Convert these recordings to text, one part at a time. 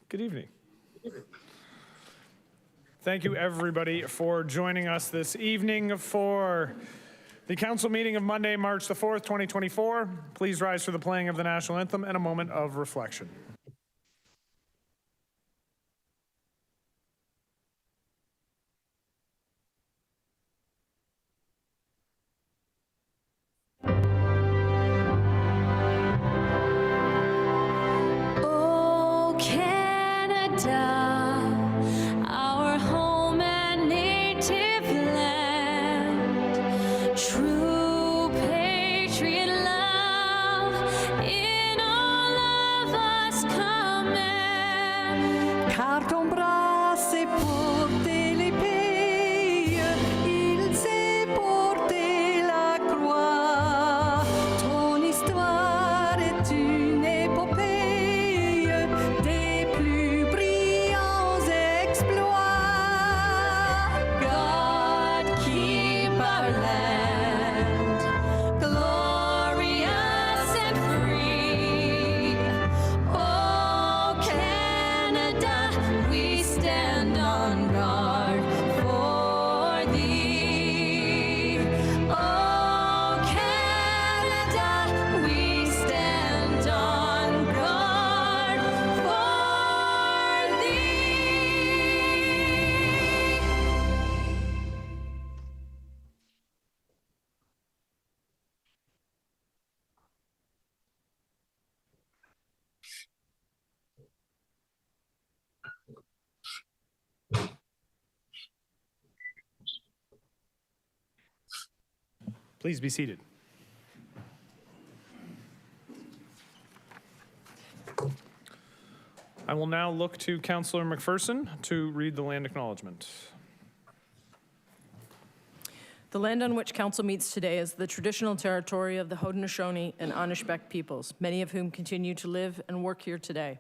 Good evening. Thank you, everybody, for joining us this evening for the council meeting of Monday, March the 4th, 2024. Please rise for the playing of the national anthem and a moment of reflection. Please be seated. I will now look to Councillor McPherson to read the land acknowledgement. The land on which council meets today is the traditional territory of the Haudenosaunee and Anishbek peoples, many of whom continue to live and work here today.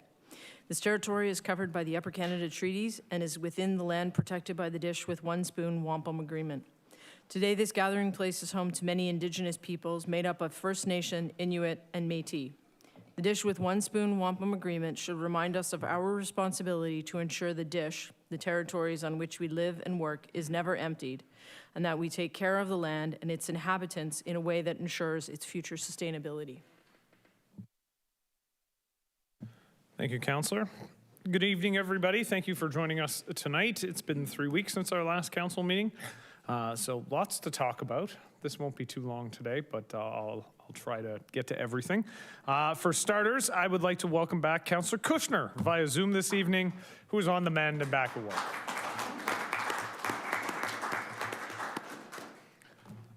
This territory is covered by the Upper Canada Treaties and is within the land protected by the Dish with One Spoon Wampum Agreement. Today, this gathering place is home to many Indigenous peoples made up of First Nation, Inuit, and Métis. The Dish with One Spoon Wampum Agreement should remind us of our responsibility to ensure the Dish, the territories on which we live and work, is never emptied, and that we take care of the land and its inhabitants in a way that ensures its future sustainability. Thank you, Councillor. Good evening, everybody. Thank you for joining us tonight. It's been 3 weeks since our last council meeting. So lots to talk about. This won't be too long today, but I'll try to get to everything. For starters, I would like to welcome back Councillor Kushner via Zoom this evening, who is on the mend and back at work.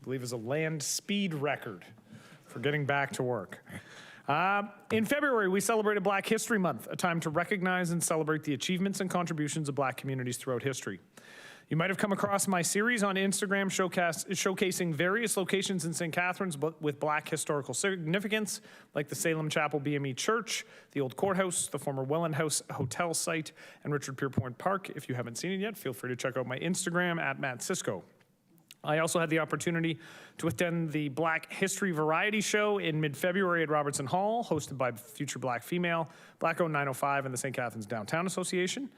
I believe is a land speed record for getting back to work. In February, we celebrated Black History Month, a time to recognize and celebrate the achievements and contributions of Black communities throughout history. You might have come across my series on Instagram showcasing various locations in St. Catharines but with Black historical significance, like the Salem Chapel BME Church, the old courthouse, the former Welland House Hotel site, and Richard Pierpoint Park. If you haven't seen it yet, feel free to check out my Instagram at Matt Cisco. I also had the opportunity to attend the Black History Variety Show in mid-February at Robertson Hall, hosted by Future Black Female, Black Owned 905, and the St. Catharines Downtown Association.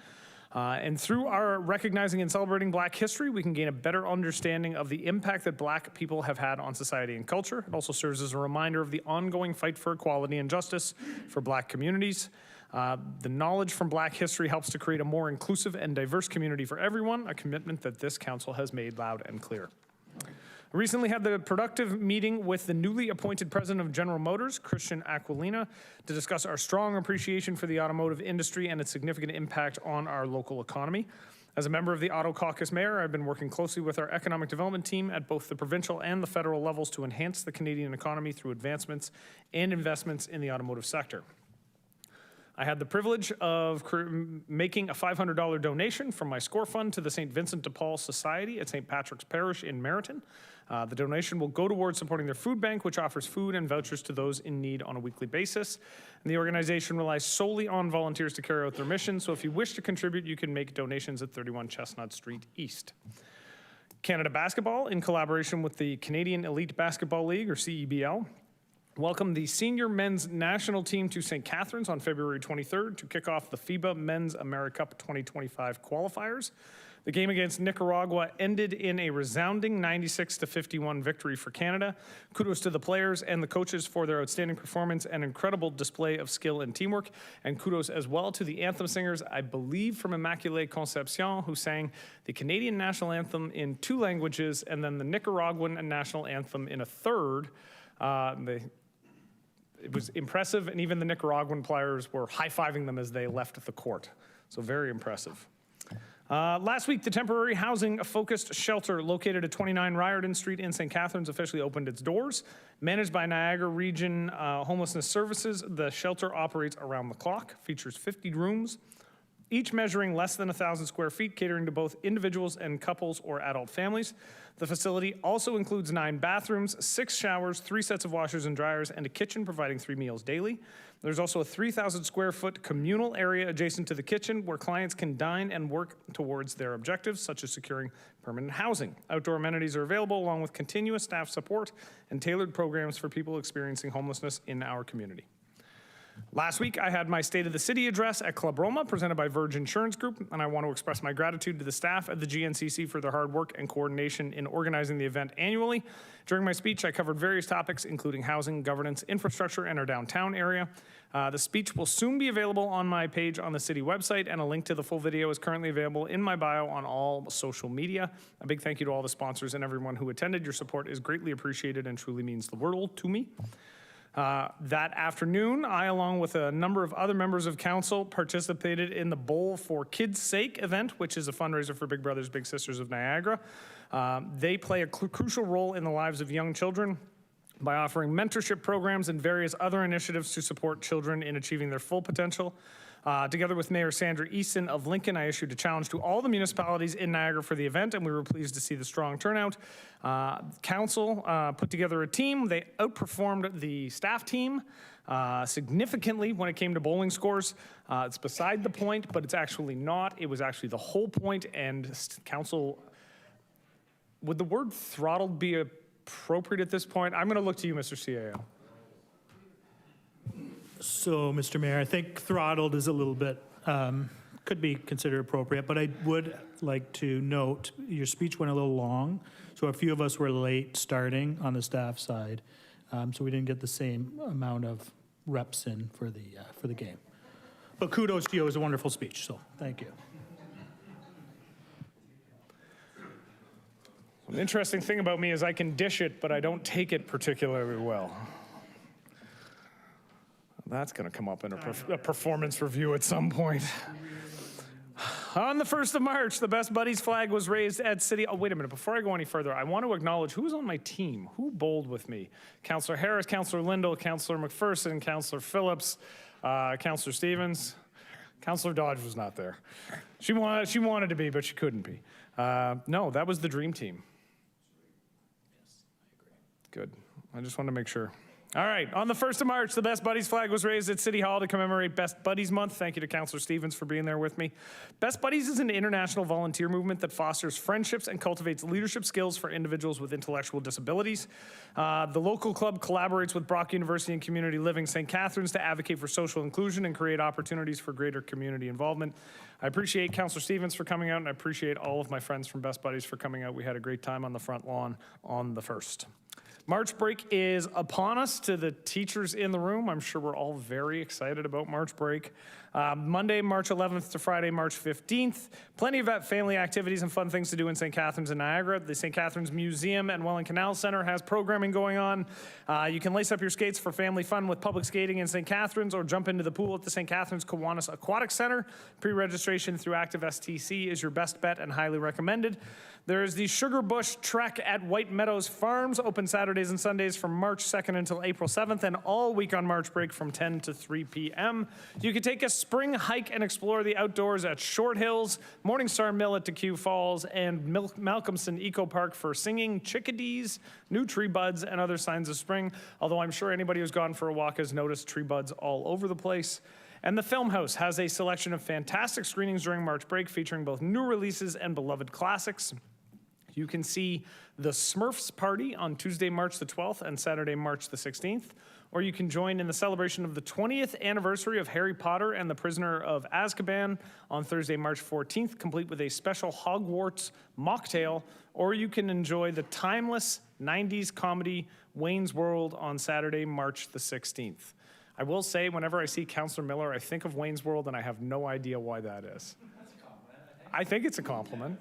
And through our recognizing and celebrating Black history, we can gain a better understanding of the impact that Black people have had on society and culture. It also serves as a reminder of the ongoing fight for equality and justice for Black communities. The knowledge from Black history helps to create a more inclusive and diverse community for everyone, a commitment that this council has made loud and clear. I recently had the productive meeting with the newly appointed president of General Motors, Christian Aquilina, to discuss our strong appreciation for the automotive industry and its significant impact on our local economy. As a member of the Auto Caucus Mayor, I've been working closely with our economic development team at both the provincial and the federal levels to enhance the Canadian economy through advancements and investments in the automotive sector. I had the privilege of making a $500 donation from my SCORE fund to the St. Vincent de Paul Society at St. Patrick's Parish in Meriton. The donation will go towards supporting their food bank, which offers food and vouchers to those in need on a weekly basis. And the organization relies solely on volunteers to carry out their mission, so if you wish to contribute, you can make donations at 31 Chestnut Street East. Canada Basketball, in collaboration with the Canadian Elite Basketball League, or CEBL, welcomed the senior men's national team to St. Catharines on February 23rd to kick off the FIBA Men's AmeriCup 2025 qualifiers. The game against Nicaragua ended in a resounding 96-51 victory for Canada. Kudos to the players and the coaches for their outstanding performance and incredible display of skill and teamwork. And kudos as well to the anthem singers, I believe from Immaculée Conception, who sang the Canadian national anthem in 2 languages and then the Nicaraguan national anthem in a third. It was impressive, and even the Nicaraguan players were high-fiving them as they left the court. So very impressive. Last week, the temporary housing-focused shelter located at 29 Riordan Street in St. Catharines officially opened its doors. Managed by Niagara Region Homelessness Services, the shelter operates around the clock, features 50 rooms, each measuring less than 1,000 square feet, catering to both individuals and couples or adult families. The facility also includes 9 bathrooms, 6 showers, 3 sets of washers and dryers, and a kitchen providing 3 meals daily. There's also a 3,000 square foot communal area adjacent to the kitchen where clients can dine and work towards their objectives, such as securing permanent housing. Outdoor amenities are available along with continuous staff support and tailored programs for people experiencing homelessness in our community. Last week, I had my State of the City address at Club Roma, presented by Verge Insurance Group, and I want to express my gratitude to the staff at the GNCC for their hard work and coordination in organizing the event annually. During my speech, I covered various topics, including housing, governance, infrastructure, and our downtown area. The speech will soon be available on my page on the city website, and a link to the full video is currently available in my bio on all social media. A big thank you to all the sponsors and everyone who attended. Your support is greatly appreciated and truly means the world to me. That afternoon, I, along with a number of other members of council, participated in the Bowl for Kids' Sake event, which is a fundraiser for Big Brothers Big Sisters of Niagara. They play a crucial role in the lives of young children by offering mentorship programs and various other initiatives to support children in achieving their full potential. Together with Mayor Sandra Easton of Lincoln, I issued a challenge to all the municipalities in Niagara for the event, and we were pleased to see the strong turnout. Council put together a team. They outperformed the staff team significantly when it came to bowling scores. It's beside the point, but it's actually not. It was actually the whole point, and council, would the word throttled be appropriate at this point? I'm going to look to you, Mr. CAO. So, Mr. Mayor, I think throttled is a little bit, could be considered appropriate, but I would like to note your speech went a little long, so a few of us were late starting on the staff side, so we didn't get the same amount of reps in for the game. But kudos to you, it was a wonderful speech, so thank you. An interesting thing about me is I can dish it, but I don't take it particularly well. That's going to come up in a performance review at some point. On the 1st of March, the Best Buddies flag was raised at City. Oh, wait a minute. Before I go any further, I want to acknowledge who's on my team. Who bowled with me? Councillor Harris, Councillor Lindell, Councillor McPherson, Councillor Phillips, Councillor Stevens. Councillor Dodge was not there. She wanted to be, but she couldn't be. No, that was the dream team. Yes, I agree. Good. I just wanted to make sure. All right, on the 1st of March, the Best Buddies flag was raised at City Hall to commemorate Best Buddies Month. Thank you to Councillor Stevens for being there with me. Best Buddies is an international volunteer movement that fosters friendships and cultivates leadership skills for individuals with intellectual disabilities. The local club collaborates with Brock University and Community Living St. Catharines to advocate for social inclusion and create opportunities for greater community involvement. I appreciate Councillor Stevens for coming out, and I appreciate all of my friends from Best Buddies for coming out. We had a great time on the front lawn on the 1st. March break is upon us. To the teachers in the room, I'm sure we're all very excited about March break. Monday, March 11th to Friday, March 15th. Plenty of family activities and fun things to do in St. Catharines and Niagara. The St. Catharines Museum and Welland Canal Center has programming going on. You can lace up your skates for family fun with public skating in St. Catharines or jump into the pool at the St. Catharines Kiwanis Aquatic Center. Pre-registration through Active STC is your best bet and highly recommended. There is the Sugar Bush Trek at White Meadows Farms, open Saturdays and Sundays from March 2nd until April 7th, and all week on March break from 10 to 3 p.m. You can take a spring hike and explore the outdoors at Short Hills, Morningstar Mill at DeQ Falls, and Malcolmson Eco Park for singing, chickadees, new tree buds, and other signs of spring, although I'm sure anybody who's gone for a walk has noticed tree buds all over the place. And the Film House has a selection of fantastic screenings during March break featuring both new releases and beloved classics. You can see the Smurfs Party on Tuesday, March the 12th and Saturday, March the 16th, or you can join in the celebration of the 20th anniversary of Harry Potter and the Prisoner of Azkaban on Thursday, March 14th, complete with a special Hogwarts mocktail, or you can enjoy the timeless 90s comedy Wayne's World on Saturday, March the 16th. I will say, whenever I see Councillor Miller, I think of Wayne's World, and I have no idea why that is. That's a compliment, I think it's a compliment.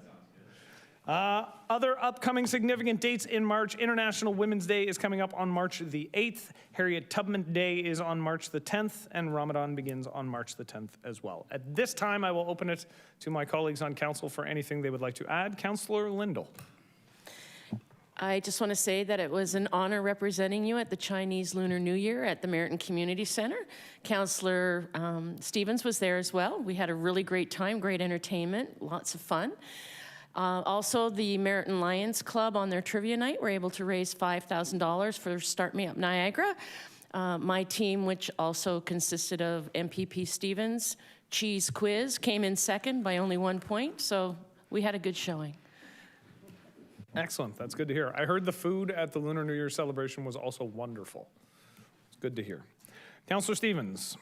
Other upcoming significant dates in March: International Women's Day is coming up on March the 8th, Harriet Tubman Day is on March the 10th, and Ramadan begins on March the 10th as well. At this time, I will open it to my colleagues on council for anything they would like to add. Councillor Lindell. I just want to say that it was an honor representing you at the Chinese Lunar New Year at the Meriton Community Center. Councillor Stevens was there as well. We had a really great time, great entertainment, lots of fun. Also, the Meriton Lions Club on their trivia night were able to raise $5,000 for Start Me Up Niagara. My team, which also consisted of MPP Stevens, Cheese Quiz, came in second by only 1 point, so we had a good showing. Excellent, that's good to hear. I heard the food at the Lunar New Year celebration was also wonderful. It's good to hear. Councillor Stevens.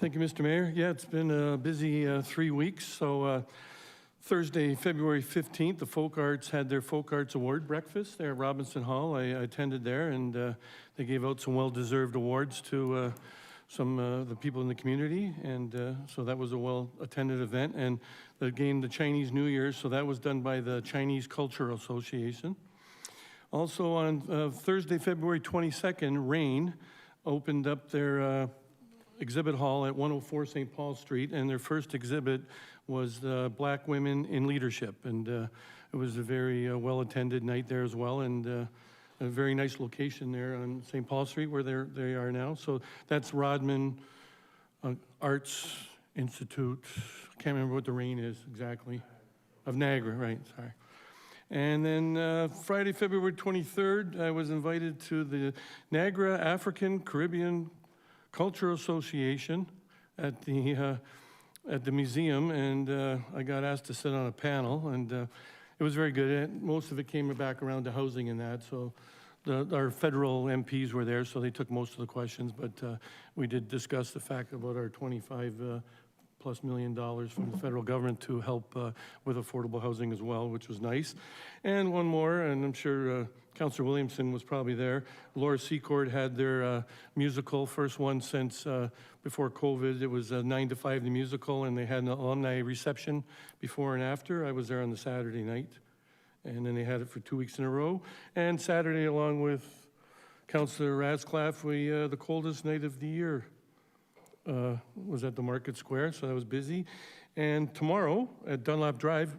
Thank you, Mr. Mayor. Yeah, it's been a busy 3 weeks. So Thursday, February 15th, the Folk Arts had their Folk Arts Award breakfast there at Robinson Hall. I attended there, and they gave out some well-deserved awards to some the people in the community, and so that was a well-attended event. And again, the Chinese New Year, so that was done by the Chinese Cultural Association. Also on Thursday, February 22nd, RAIN opened up their exhibit hall at 104 St. Paul Street, and their first exhibit was Black Women in Leadership, and it was a very well-attended night there as well, and a very nice location there on St. Paul Street where they are now. So that's Rodman Arts Institute. I can't remember what the RAIN is exactly. Of Niagara, right, sorry. And then Friday, February 23rd, I was invited to the Niagara African Caribbean Cultural Association at the museum, and I got asked to sit on a panel, and it was very good. Most of it came back around to housing and that, so our federal MPs were there, so they took most of the questions, but we did discuss the fact about our $25+ million from the federal government to help with affordable housing as well, which was nice. And one more, and I'm sure Councillor Williamson was probably there. Laura Secord had their musical, first one since before COVID. It was 9 to 5, the musical, and they had an alumni reception before and after. I was there on the Saturday night, and then they had it for 2 weeks in a row. And Saturday, along with Councillor Ratzclaff, the coldest night of the year was at the Market Square, so that was busy. And tomorrow at Dunlop Drive,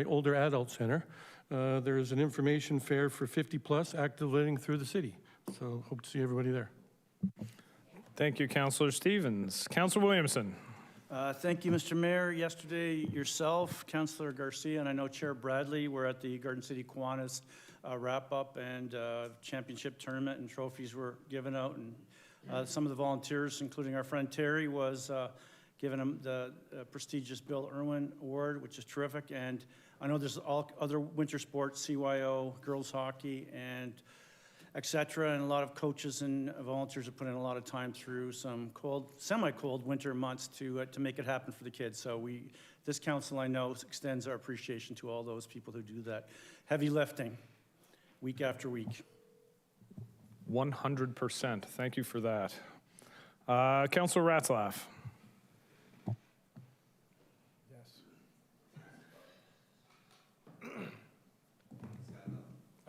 Older Adult Center, there's an information fair for 50+ active living through the city. So hope to see everybody there. Thank you, Councillor Stevens. Councillor Williamson. Thank you, Mr. Mayor. Yesterday, yourself, Councillor Garcia, and I know Chair Bradley were at the Garden City Kiwanis wrap-up and championship tournament, and trophies were given out. And some of the volunteers, including our friend Terry, was given him the prestigious Bill Irwin Award, which is terrific. And I know there's all other winter sports, CYO, girls hockey, and et cetera, and a lot of coaches and volunteers have put in a lot of time through some cold, semi-cold winter months to make it happen for the kids. So this council, I know, extends our appreciation to all those people who do that heavy lifting week after week. 100%. Thank you for that. Councillor Ratzlaff.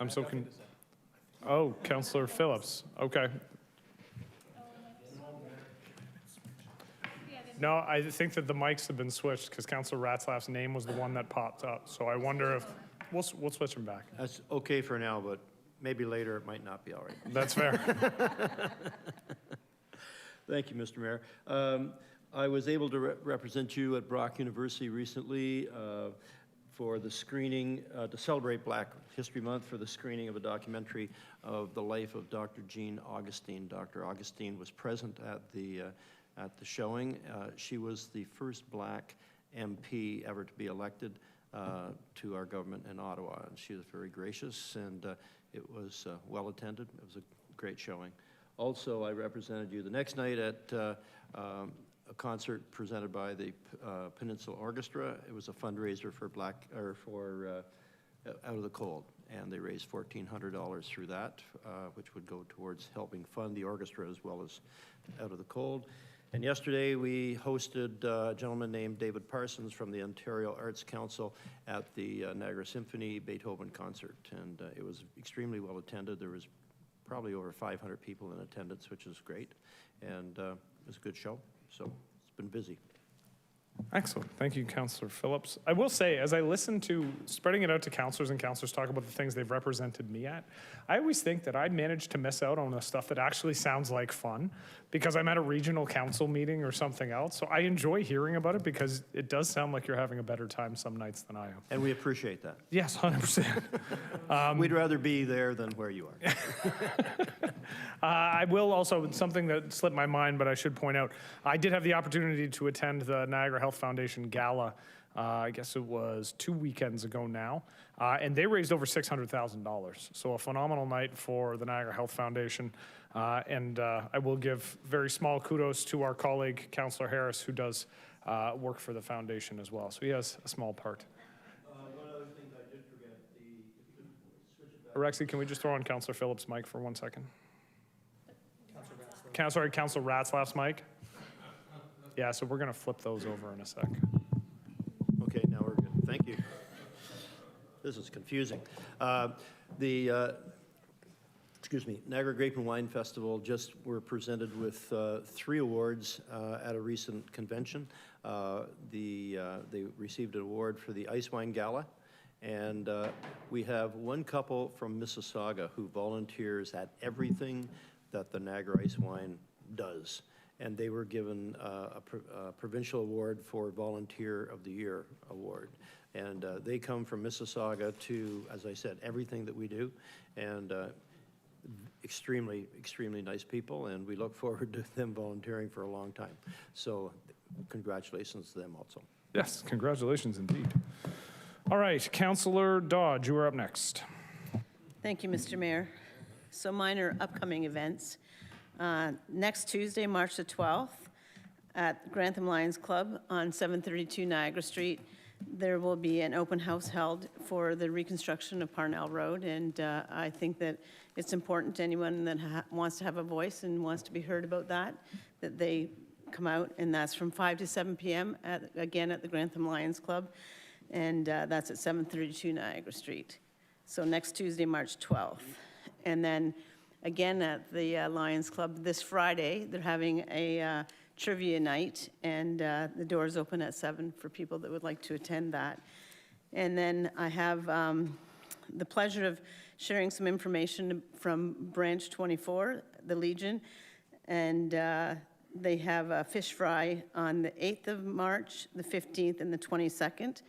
I'm so Oh, Councillor Phillips. Okay. No, I think that the mics have been switched because Councillor Ratzlaff's name was the one that popped up. So I wonder if we'll switch him back. That's okay for now, but maybe later it might not be all right. That's fair. Thank you, Mr. Mayor. I was able to represent you at Brock University recently for the screening, to celebrate Black History Month, for the screening of a documentary of the life of Dr. Jean Augustine. Dr. Augustine was present at the showing. She was the first Black MP ever to be elected to our government in Ottawa. And she was very gracious, and it was well attended. It was a great showing. Also, I represented you the next night at a concert presented by the Peninsula Orchestra. It was a fundraiser for Out of the Cold, and they raised $1,400 through that, which would go towards helping fund the orchestra as well as Out of the Cold. And yesterday we hosted a gentleman named David Parsons from the Ontario Arts Council at the Niagara Symphony Beethoven concert, and it was extremely well attended. There was probably over 500 people in attendance, which is great, and it was a good show, so it's been busy. Excellent. Thank you, Councillor Phillips. I will say, as I listen to spreading it out to councillors and councillors talk about the things they've represented me at, I always think that I managed to miss out on the stuff that actually sounds like fun because I'm at a regional council meeting or something else. So I enjoy hearing about it because it does sound like you're having a better time some nights than I am. And we appreciate that. Yes, 100%. We'd rather be there than where you are. I will also, something that slipped my mind, but I should point out, I did have the opportunity to attend the Niagara Health Foundation Gala. I guess it was 2 weekends ago now, and they raised over $600,000. So a phenomenal night for the Niagara Health Foundation, and I will give very small kudos to our colleague, Councillor Harris, who does work for the foundation as well. So he has a small part. One other thing I did forget, if you could switch it back. Rexy, can we just throw on Councillor Phillips' mic for 1 second? Councillor Ratzlaff's mic? Yeah, so we're going to flip those over in a sec. Okay, now we're good. Thank you. This is confusing. Excuse me, Niagara Grape and Wine Festival just were presented with 3 awards at a recent convention. They received an award for the Ice Wine Gala, and we have one couple from Mississauga who volunteers at everything that the Niagara Ice Wine does. And they were given a provincial award for Volunteer of the Year award. And they come from Mississauga to, as I said, everything that we do. And extremely, extremely nice people. And we look forward to them volunteering for a long time. So congratulations to them also. Yes, congratulations indeed. All right, Councillor Dodge, you are up next. Thank you, Mr. Mayor. So mine are upcoming events. Next Tuesday, March the 12th, at Grantham Lions Club on 732 Niagara Street, there will be an open house held for the reconstruction of Parnell Road, and I think that it's important to anyone that wants to have a voice and wants to be heard about that they come out, and that's from 5 to 7 p.m., again at the Grantham Lions Club, and that's at 732 Niagara Street. So next Tuesday, March 12th. And then again at the Lions Club this Friday, they're having a trivia night, and the doors open at 7 for people that would like to attend that. And then I have the pleasure of sharing some information from Branch 24, the Legion, and they have a fish fry on the 8th of March, the 15th, and the 22nd,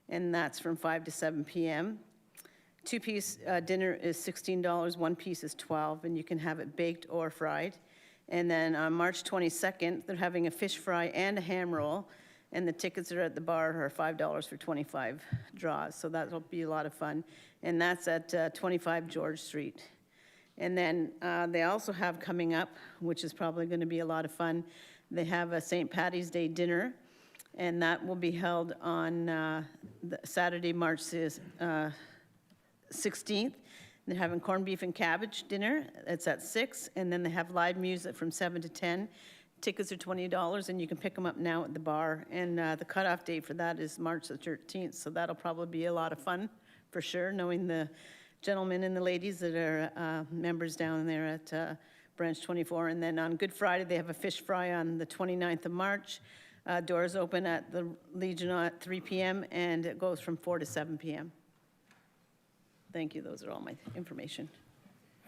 and that's from 5 to 7 p.m. 2-piece dinner is $16, 1 piece is $12, and you can have it baked or fried. And then on March 22nd, they're having a fish fry and a ham roll, and the tickets are at the bar are $5 for 25 draws, so that'll be a lot of fun. And that's at 25 George Street. And then they also have coming up, which is probably going to be a lot of fun, they have a St. Paddy's Day dinner, and that will be held on Saturday, March 16th. They're having corned beef and cabbage dinner. It's at 6, and then they have live music from 7 to 10. Tickets are $20, and you can pick them up now at the bar. And the cutoff date for that is March the 13th, so that'll probably be a lot of fun, for sure, knowing the gentlemen and the ladies that are members down there at Branch 24. And then on Good Friday, they have a fish fry on the 29th of March. Doors open at the Legion at 3 p.m., and it goes from 4 to 7 p.m. Thank you. Those are all my information.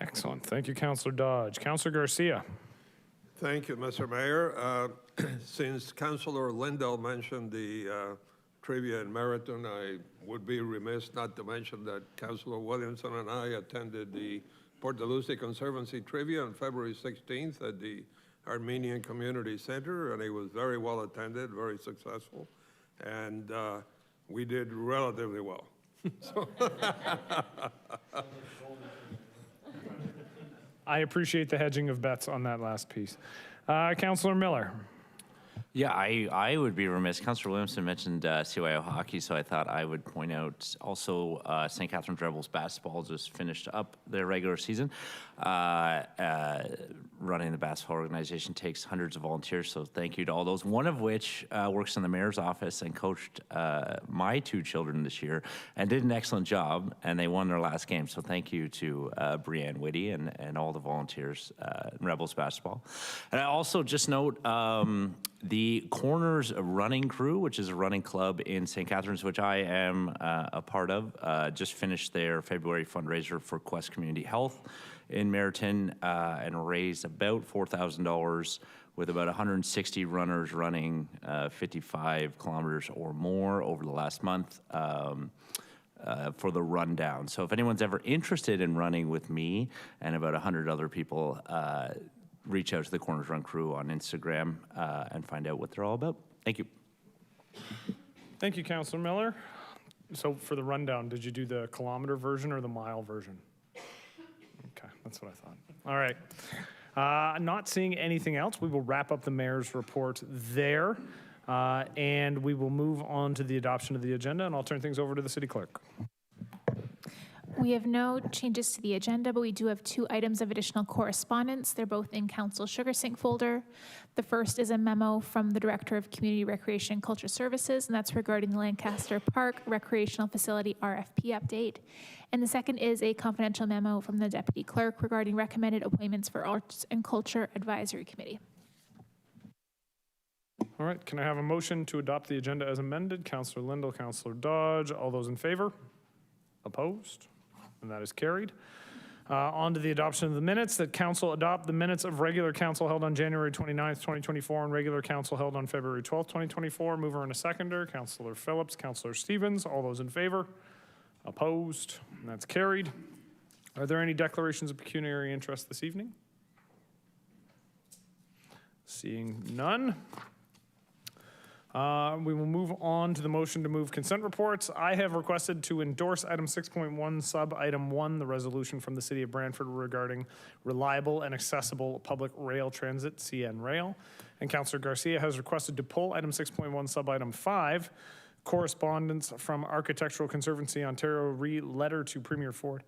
Excellent. Thank you, Councillor Dodge. Councillor Garcia. Thank you, Mr. Mayor. Since Councillor Lindell mentioned the trivia and marathon, I would be remiss not to mention that Councillor Williamson and I attended the Port Dalhousie Conservancy trivia on February 16th at the Armenian Community Center, and it was very well attended, very successful. And we did relatively well. I appreciate the hedging of bets on that last piece. Councillor Miller. Yeah, I would be remiss. Councillor Williamson mentioned CYO hockey, so I thought I would point out also St. Catharines Rebels basketball just finished up their regular season. Running the basketball organization takes hundreds of volunteers, so thank you to all those, one of which works in the mayor's office and coached my two children this year and did an excellent job, and they won their last game, so thank you to Brianne Whitty and all the volunteers in Rebels basketball. And I also just note the Corners Running Crew, which is a running club in St. Catharines, which I am a part of, just finished their February fundraiser for Quest Community Health in Meriton and raised about $4,000 with about 160 runners running 55 kilometers or more over the last month for the rundown. So if anyone's ever interested in running with me and about 100 other people, reach out to the Corners Run Crew on Instagram and find out what they're all about. Thank you. Thank you, Councillor Miller. So for the rundown, did you do the kilometer version or the mile version? Okay, that's what I thought. All right. Not seeing anything else, we will wrap up the mayor's report there, and we will move on to the adoption of the agenda, and I'll turn things over to the city clerk. We have no changes to the agenda, but we do have 2 items of additional correspondence. They're both in Council Sugar Sync folder. The first is a memo from the Director of Community Recreation and Culture Services, and that's regarding the Lancaster Park Recreational Facility RFP update. And the second is a confidential memo from the Deputy Clerk regarding recommended appointments for Arts and Culture Advisory Committee. All right, can I have a motion to adopt the agenda as amended? Councillor Lindell, Councillor Dodge, all those in favor? Opposed? And that is carried. On to the adoption of the minutes, that council adopt the minutes of regular council held on January 29th, 2024, and regular council held on February 12th, 2024. Mover and a seconder, Councillor Phillips, Councillor Stevens, all those in favor? Opposed? And that's carried. Are there any declarations of pecuniary interest this evening? Seeing none. We will move on to the motion to move consent reports. I have requested to endorse item 6.1, sub item 1, the resolution from the city of Brantford regarding reliable and accessible public rail transit, CN Rail. And Councillor Garcia has requested to pull item 6.1, sub item 5, correspondence from Architectural Conservancy Ontario letter to Premier Ford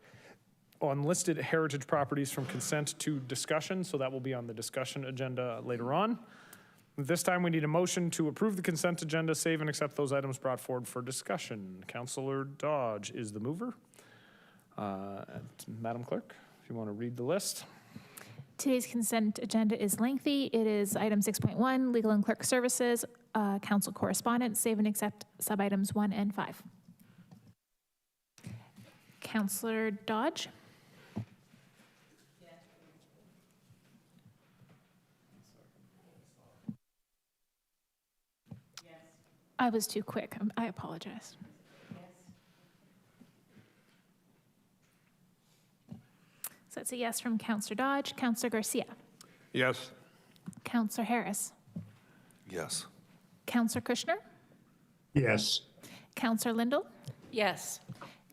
on listed heritage properties from consent to discussion. So that will be on the discussion agenda later on. This time we need a motion to approve the consent agenda, save and accept those items brought forward for discussion. Councillor Dodge is the mover. Madam Clerk, if you want to read the list. Today's consent agenda is lengthy. It is item 6.1, Legal and Clerk Services, Council Correspondence, save and accept sub-items 1 and 5. Councillor Dodge? I was too quick. I apologize. Yes. So that's a yes from Councillor Dodge. Councillor Garcia? Yes. Councillor Harris? Yes. Councillor Kushner? Yes. Councillor Lindell? Yes.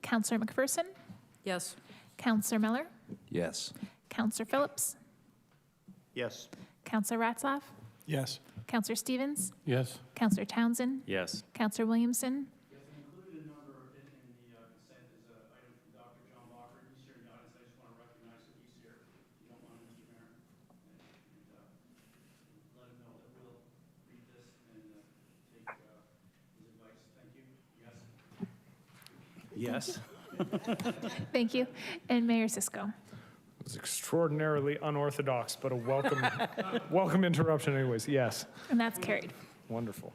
Councillor McPherson? Yes. Councillor Miller? Yes. Councillor Phillips? Yes. Councillor Ratzlaff? Yes. Councillor Stevens? Yes. Councillor Townsend? Yes. Councillor Williamson? Yes, and included a number in the consent is an item from Dr. John Walker. He's here in the audience. I just want to recognize that he's here. If you don't mind, Mr. Mayor, and let him know that we'll read this and take his advice. Thank you. Yes. Yes. Thank you. And Mayor Cisco? It was extraordinarily unorthodox, but a welcome, welcome interruption anyways. Yes. And that's carried. Wonderful.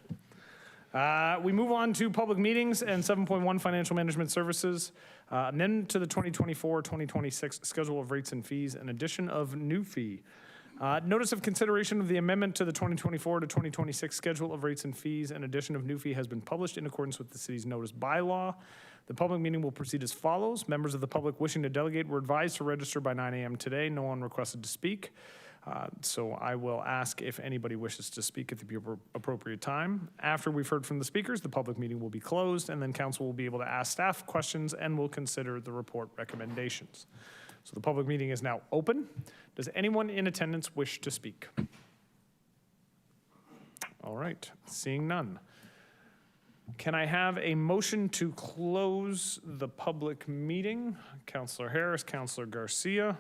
We move on to public meetings and 7.1 financial management services. Amendment to the 2024-2026 schedule of rates and fees, an addition of new fee. Notice of consideration of the amendment to the 2024 to 2026 schedule of rates and fees and addition of new fee has been published in accordance with the city's notice bylaw. The public meeting will proceed as follows. Members of the public wishing to delegate were advised to register by 9 a.m. today. No one requested to speak. So I will ask if anybody wishes to speak at the appropriate time. After we've heard from the speakers, the public meeting will be closed, and then council will be able to ask staff questions and will consider the report recommendations. So the public meeting is now open. Does anyone in attendance wish to speak? All right, seeing none. Can I have a motion to close the public meeting? Councillor Harris, Councillor Garcia.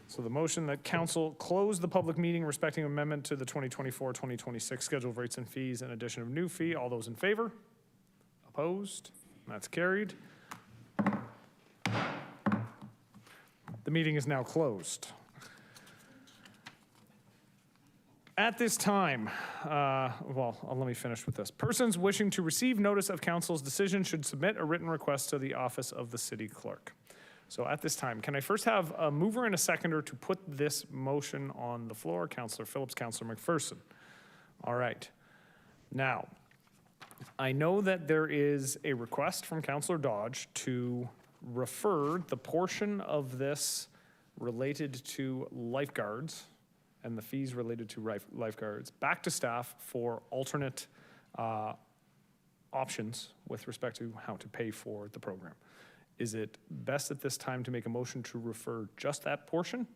So the motion that council close the public meeting respecting amendment to the 2024-2026 schedule of rates and fees and addition of new fee. All those in favor? Opposed? That's carried. The meeting is now closed. At this time, let me finish with this. Persons wishing to receive notice of council's decision should submit a written request to the office of the city clerk. So at this time, can I first have a mover and a seconder to put this motion on the floor? Councillor Phillips, Councillor McPherson. All right. Now, I know that there is a request from Councillor Dodge to refer the portion of this related to lifeguards and the fees related to lifeguards back to staff for alternate options with respect to how to pay for the program. Is it best at this time to make a motion to refer just that portion?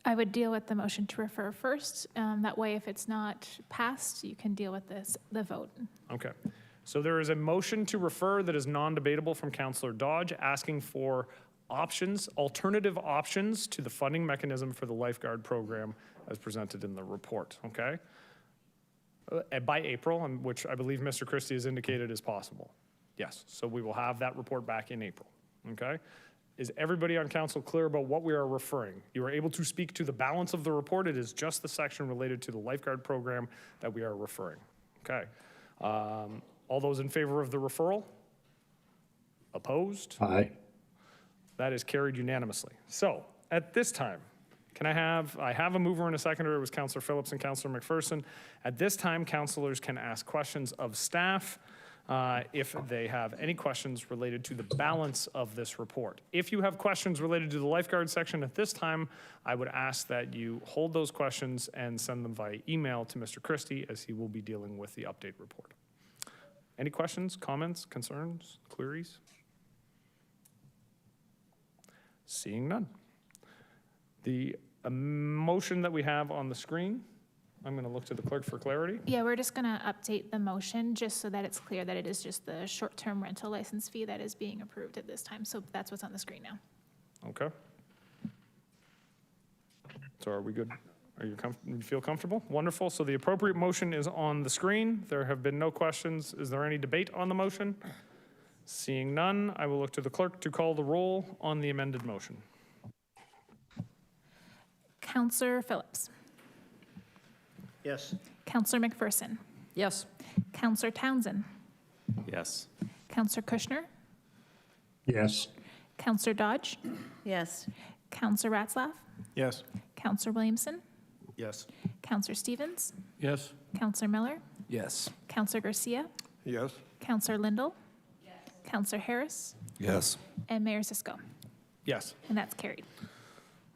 I would deal with the motion to refer first. That way, if it's not passed, you can deal with the vote. Okay. So there is a motion to refer that is non-debatable from Councillor Dodge asking for options, alternative options to the funding mechanism for the lifeguard program as presented in the report, okay? By April, which I believe Mr. Christie has indicated is possible. Yes, so we will have that report back in April, okay? Is everybody on council clear about what we are referring? You are able to speak to the balance of the report. It is just the section related to the lifeguard program that we are referring, okay? All those in favor of the referral? Opposed? Aye. That is carried unanimously. So at this time, I have a mover and a seconder. It was Councillor Phillips and Councillor McPherson. At this time, councillors can ask questions of staff if they have any questions related to the balance of this report. If you have questions related to the lifeguard section at this time, I would ask that you hold those questions and send them via email to Mr. Christie, as he will be dealing with the update report. Any questions, comments, concerns, queries? Seeing none. The motion that we have on the screen, I'm going to look to the clerk for clarity. Yeah, we're just going to update the motion just so that it's clear that it is just the short-term rental license fee that is being approved at this time. So that's what's on the screen now. Okay. So are we good? You feel comfortable? Wonderful. So the appropriate motion is on the screen. There have been no questions. Is there any debate on the motion? Seeing none, I will look to the clerk to call the roll on the amended motion. Councillor Phillips. Yes. Councillor McPherson. Yes. Councillor Townsend. Yes. Councillor Kushner. Yes. Councillor Dodge. Yes. Councillor Ratzlaff. Yes. Councillor Williamson. Yes. Councillor Stevens. Yes? Councillor Miller. Yes. Councillor Garcia. Yes? Councillor Lindell. Yes. Councillor Harris. Yes. And Mayor Cisco. Yes. And that's carried.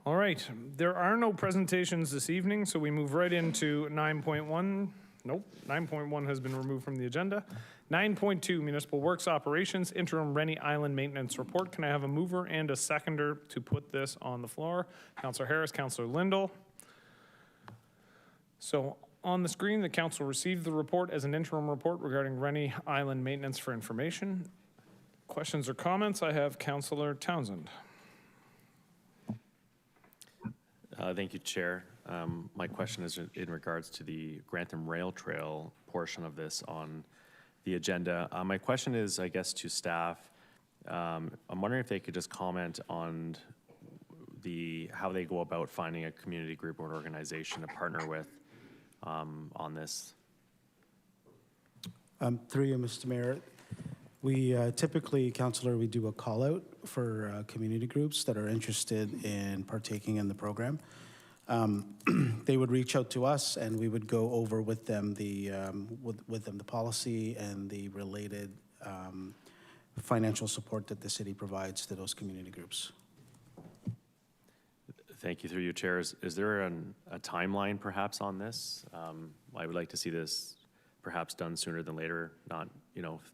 All right. There are no presentations this evening, so we move right into 9.1. Nope, 9.1 has been removed from the agenda. 9.2, Municipal Works Operations, Interim Rennie Island Maintenance Report. Can I have a mover and a seconder to put this on the floor? Councillor Harris, Councillor Lindell. So on the screen, the council received the report as an interim report regarding Rennie Island maintenance for information. Questions or comments? I have Councillor Townsend. Thank you, Chair. My question is in regards to the Grantham Rail Trail portion of this on the agenda. My question is, I guess, to staff. I'm wondering if they could just comment on how they go about finding a community group or an organization to partner with on this. Through you, Mr. Mayor, we typically, Councillor, we do a call out for community groups that are interested in partaking in the program. They would reach out to us, and we would go over with them the policy and the related financial support that the city provides to those community groups. Thank you through you, Chair. Is there a timeline perhaps on this? I would like to see this perhaps done sooner than later, not,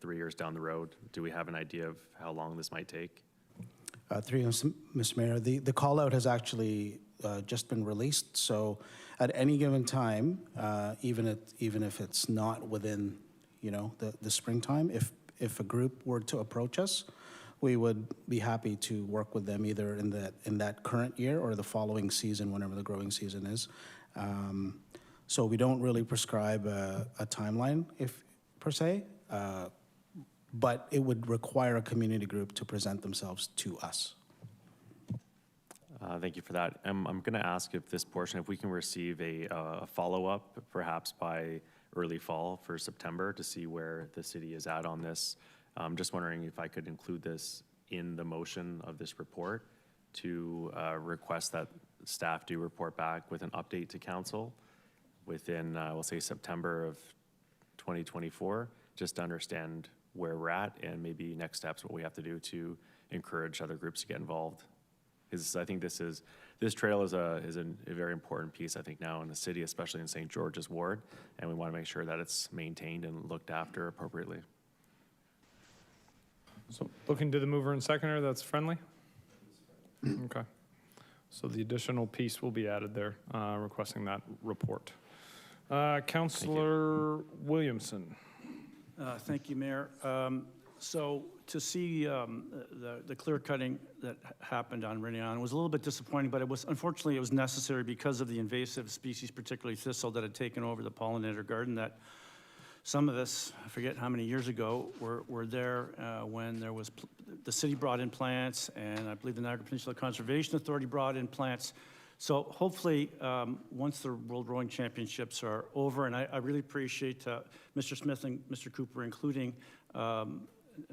3 years down the road. Do we have an idea of how long this might take? Through you, Mr. Mayor, the call out has actually just been released. So at any given time, even if it's not within, the springtime, if a group were to approach us, we would be happy to work with them either in that current year or the following season, whenever the growing season is. So we don't really prescribe a timeline, per se, but it would require a community group to present themselves to us. Thank you for that. I'm going to ask if this portion, if we can receive a follow-up, perhaps by early fall for September, to see where the city is at on this. I'm just wondering if I could include this in the motion of this report to request that staff do report back with an update to council within, we'll say, September of 2024, just to understand where we're at and maybe next steps, what we have to do to encourage other groups to get involved. Because I think this trail is a very important piece, I think, now in the city, especially in St. George's Ward, and we want to make sure that it's maintained and looked after appropriately. So looking to the mover and seconder, that's friendly? Okay. So the additional piece will be added there, requesting that report. Councillor Williamson. Thank you, Mayor. So to see the clear cutting that happened on Rennie was a little bit disappointing, but unfortunately it was necessary because of the invasive species, particularly thistle, that had taken over the pollinator garden. That some of us, I forget how many years ago, were there when there was the city brought in plants, and I believe the Niagara Peninsula Conservation Authority brought in plants. So hopefully, once the World Rowing Championships are over, and I really appreciate Mr. Smith and Mr. Cooper including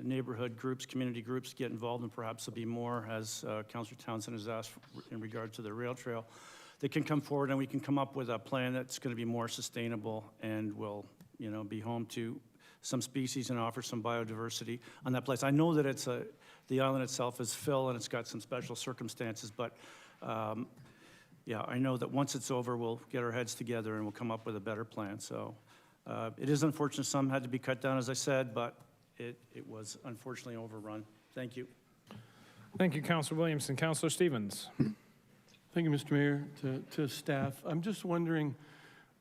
neighborhood groups, community groups get involved, and perhaps there'll be more, as Councillor Townsend has asked in regard to the rail trail. They can come forward and we can come up with a plan that's going to be more sustainable and will, be home to some species and offer some biodiversity on that place. I know that the island itself is Phil and it's got some special circumstances, but yeah, I know that once it's over, we'll get our heads together and we'll come up with a better plan. So it is unfortunate some had to be cut down, as I said, but it was unfortunately overrun. Thank you. Thank you, Councillor Williamson. Councillor Stevens. Thank you, Mr. Mayor, to staff. I'm just wondering,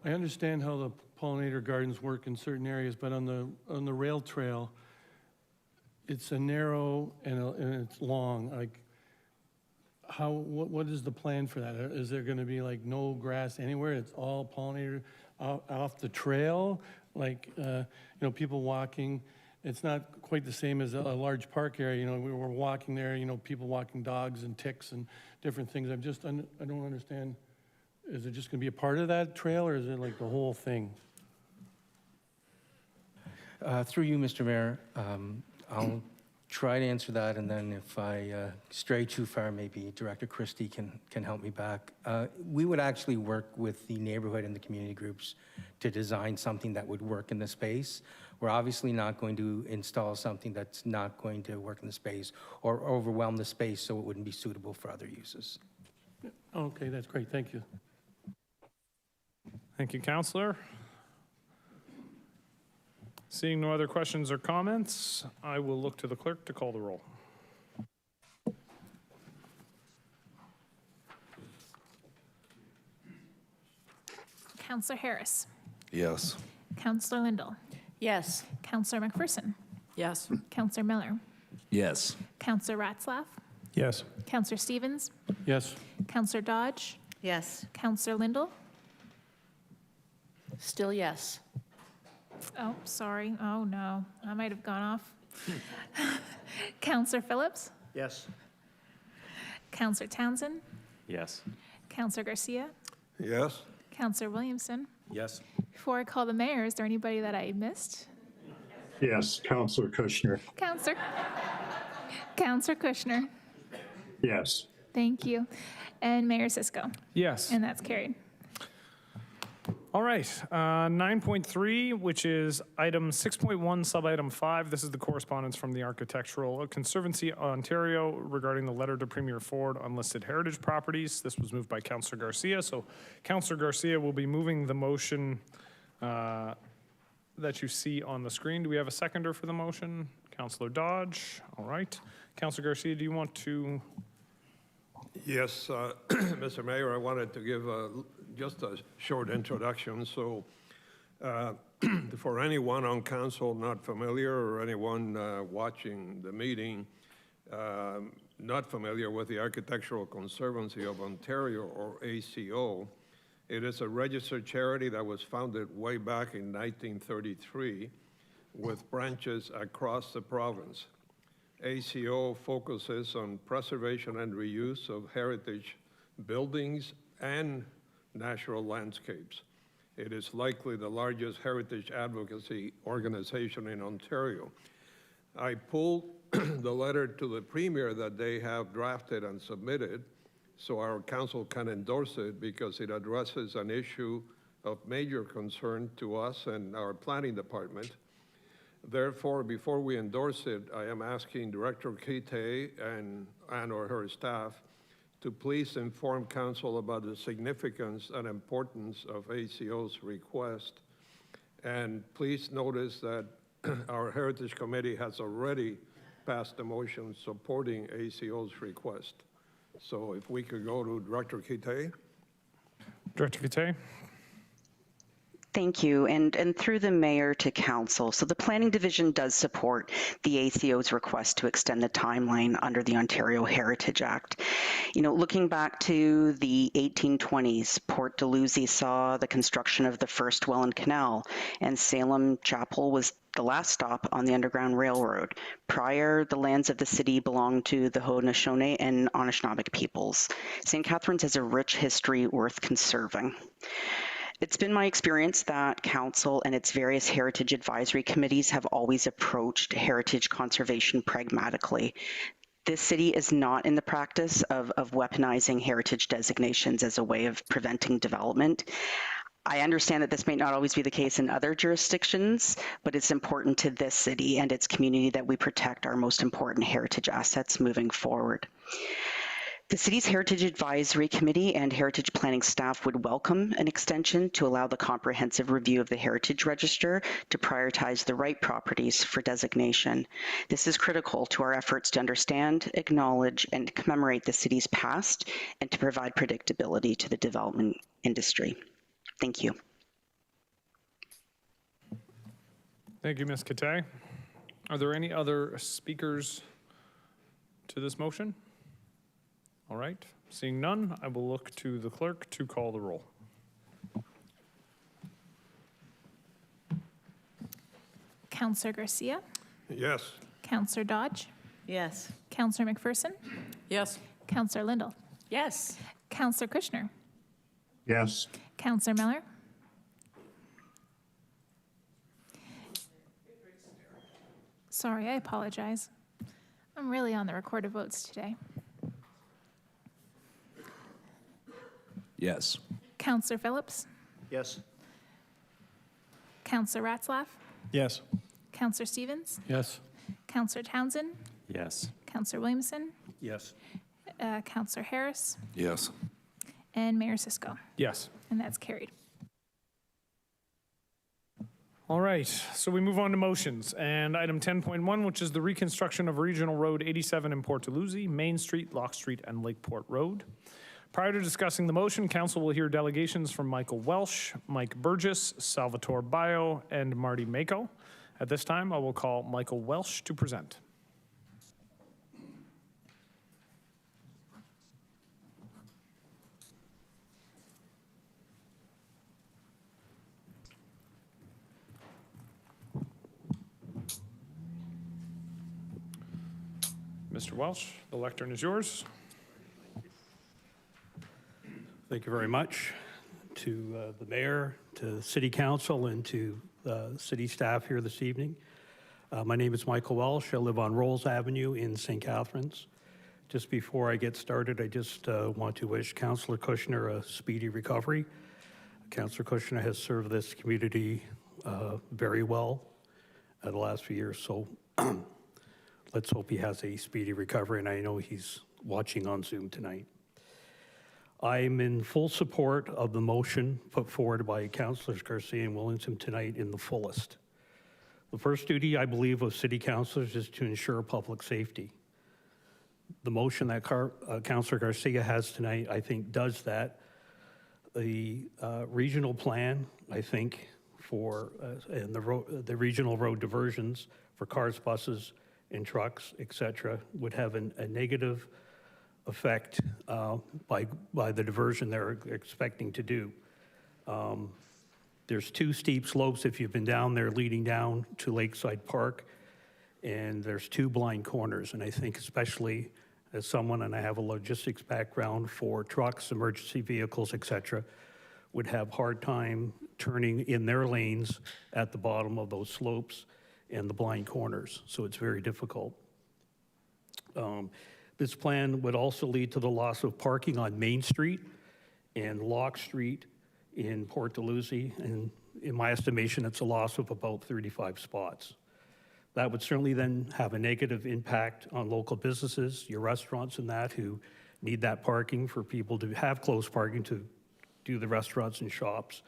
I understand how the pollinator gardens work in certain areas, but on the rail trail, it's a narrow and it's long. Like, what is the plan for that? Is there going to be like no grass anywhere? It's all pollinator off the trail, like people walking. It's not quite the same as a large park area. We were walking there. People walking dogs and ticks and different things. I don't understand. Is it just going to be a part of that trail, or is it like the whole thing? Through you, Mr. Mayor, I'll try to answer that, and then if I stray too far, maybe Director Christie can help me back. We would actually work with the neighborhood and the community groups to design something that would work in the space. We're obviously not going to install something that's not going to work in the space or overwhelm the space so it wouldn't be suitable for other uses. Okay, that's great. Thank you. Thank you, Councillor. Seeing no other questions or comments, I will look to the clerk to call the roll. Councillor Harris. Yes. Councillor Lindell. Yes. Councillor McPherson. Yes. Councillor Miller. Yes. Councillor Ratzlaff. Yes. Councillor Stevens. Yes. Councillor Dodge. Yes. Councillor Lindell. Still yes. Oh, sorry. Oh, no. I might have gone off. Councillor Phillips. Yes. Councillor Townsend. Yes. Councillor Garcia. Yes? Councillor Williamson. Yes. Before I call the mayor, is there anybody that I missed? Yes. Councillor Kushner. Councillor Kushner. Yes. Thank you. And Mayor Sisko. Yes. And that's carried. All right, 9.3, which is item 6.1, sub-item 5. This is the correspondence from the Architectural Conservancy, Ontario, regarding the letter to Premier Ford on listed heritage properties. This was moved by Councillor Garcia. So Councillor Garcia will be moving the motion that you see on the screen. Do we have a seconder for the motion? Councillor Dodge. All right. Councillor Garcia, do you want to? Yes, Mr. Mayor, I wanted to give just a short introduction. So for anyone on council not familiar or anyone watching the meeting not familiar with the Architectural Conservancy of Ontario, or ACO, it is a registered charity that was founded way back in 1933 with branches across the province. ACO focuses on preservation and reuse of heritage buildings and natural landscapes. It is likely the largest heritage advocacy organization in Ontario. I pulled the letter to the Premier that they have drafted and submitted so our council can endorse it because it addresses an issue of major concern to us and our planning department. Therefore, before we endorse it, I am asking Director Kite and or her staff to please inform council about the significance and importance of ACO's request. And please notice that our Heritage Committee has already passed a motion supporting ACO's request. So if we could go to Director Kite. Director Kite. Thank you, and through the mayor to council. So the planning division does support the ACO's request to extend the timeline under the Ontario Heritage Act. You know, looking back to the 1820s, Port Dalhousie saw the construction of the first Welland Canal, and Salem Chapel was the last stop on the Underground Railroad. Prior, the lands of the city belonged to the Haudenosaunee and Anishinaabe peoples. St. Catharines has a rich history worth conserving. It's been my experience that council and its various heritage advisory committees have always approached heritage conservation pragmatically. This city is not in the practice of weaponizing heritage designations as a way of preventing development. I understand that this may not always be the case in other jurisdictions, but it's important to this city and its community that we protect our most important heritage assets moving forward. The city's Heritage Advisory Committee and Heritage Planning staff would welcome an extension to allow the comprehensive review of the Heritage Register to prioritize the right properties for designation. This is critical to our efforts to understand, acknowledge, and commemorate the city's past and to provide predictability to the development industry. Thank you. Thank you, Ms. Kite. Are there any other speakers to this motion? All right, seeing none, I will look to the clerk to call the roll. Councillor Garcia, Yes. Councillor Dodge, Yes. Councillor McPherson, Yes. Councillor Lindell, Yes. Councillor Kushner, Yes. Councillor Miller, sorry, I apologize. I'm really on the recorded votes today. Yes. Councillor Phillips, Yes. Councillor Ratzlaff, Yes. Councillor Stevens, Yes. Councillor Townsend, Yes. Councillor Williamson, Yes. Councillor Harris, Yes. and Mayor Sisko. Yes. And that's carried. All right, so we move on to motions. And item 10.1, which is the reconstruction of Regional Road 87 in Port Dalhousie, Main Street, Lock Street, and Lakeport Road. Prior to discussing the motion, council will hear delegations from Michael Welsh, Mike Burgess, Salvatore Baio, and Marty Mako. At this time, I will call Michael Welsh to present. Mr. Welsh, the lectern is yours. Thank you very much to the mayor, to the city council, and to city staff here this evening. My name is Michael Welsh. I live on Rolls Avenue in St. Catharines. Just before I get started, I just want to wish Councillor Kushner a speedy recovery. Councillor Kushner has served this community very well the last few years, so let's hope he has a speedy recovery, and I know he's watching on Zoom tonight. I'm in full support of the motion put forward by Councillors Garcia and Williamson tonight in the fullest. The first duty, I believe, of city councilors is to ensure public safety. The motion that Councillor Garcia has tonight, I think, does that. The regional plan, I think, for and the regional road diversions for cars, buses, and trucks, et cetera, would have a negative effect by the diversion they're expecting to do. There's two steep slopes, if you've been down there, leading down to Lakeside Park, and there's two blind corners. And I think especially as someone, and I have a logistics background for trucks, emergency vehicles, et cetera, would have hard time turning in their lanes at the bottom of those slopes and the blind corners. So it's very difficult. This plan would also lead to the loss of parking on Main Street and Locke Street in Port Dalhousie, and in my estimation, it's a loss of about 35 spots. That would certainly then have a negative impact on local businesses, your restaurants and that, who need that parking for people to have close parking to do the restaurants and shops.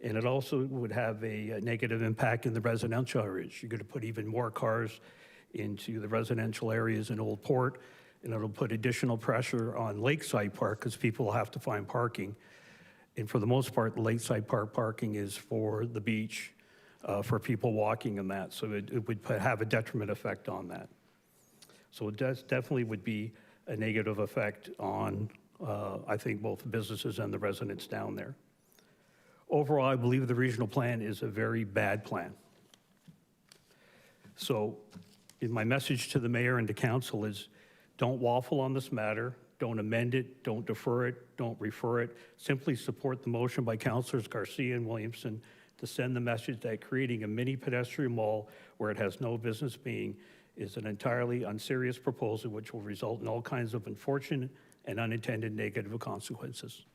And it also would have a negative impact in the residential areas. You're going to put even more cars into the residential areas in Old Port, and it'll put additional pressure on Lakeside Park because people will have to find parking. And for the most part, the Lakeside Park parking is for the beach, for people walking and that. So it would have a detriment effect on that. So it definitely would be a negative effect on, I think, both the businesses and the residents down there. Overall, I believe the regional plan is a very bad plan. So my message to the mayor and to council is don't waffle on this matter. Don't amend it, don't defer it, don't refer it. Simply support the motion by Councillors Garcia and Williamson to send the message that creating a mini pedestrian mall where it has no business being is an entirely unserious proposal which will result in all kinds of unfortunate and unintended negative consequences.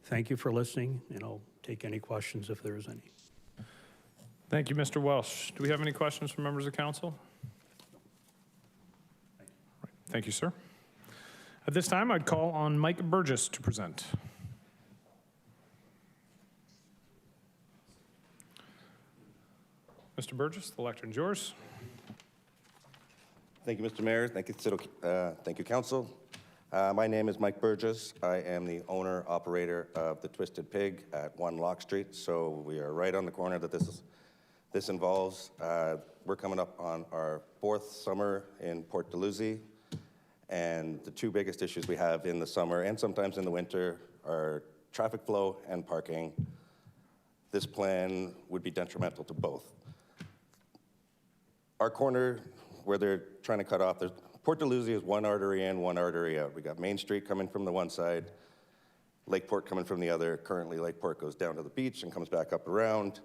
Thank you for listening, and I'll take any questions if there is any. Thank you, Mr. Welsh. Do we have any questions from members of council? Thank you, sir. At this time, I'd call on Mike Burgess to present. Mr. Burgess, the lectern is yours. Thank you, Mr. Mayor. Thank you, Council. My name is Mike Burgess. I am the owner-operator of the Twisted Pig at 1 Locke Street, so we are right on the corner that this involves. We're coming up on our 4th summer in Port Dalhousie. And the two biggest issues we have in the summer and sometimes in the winter are traffic flow and parking. This plan would be detrimental to both. Our corner where they're trying to cut off, Port Dalhousie is one artery in, one artery out. We got Main Street coming from the one side, Lakeport coming from the other. Currently, Lakeport goes down to the beach and comes back up around,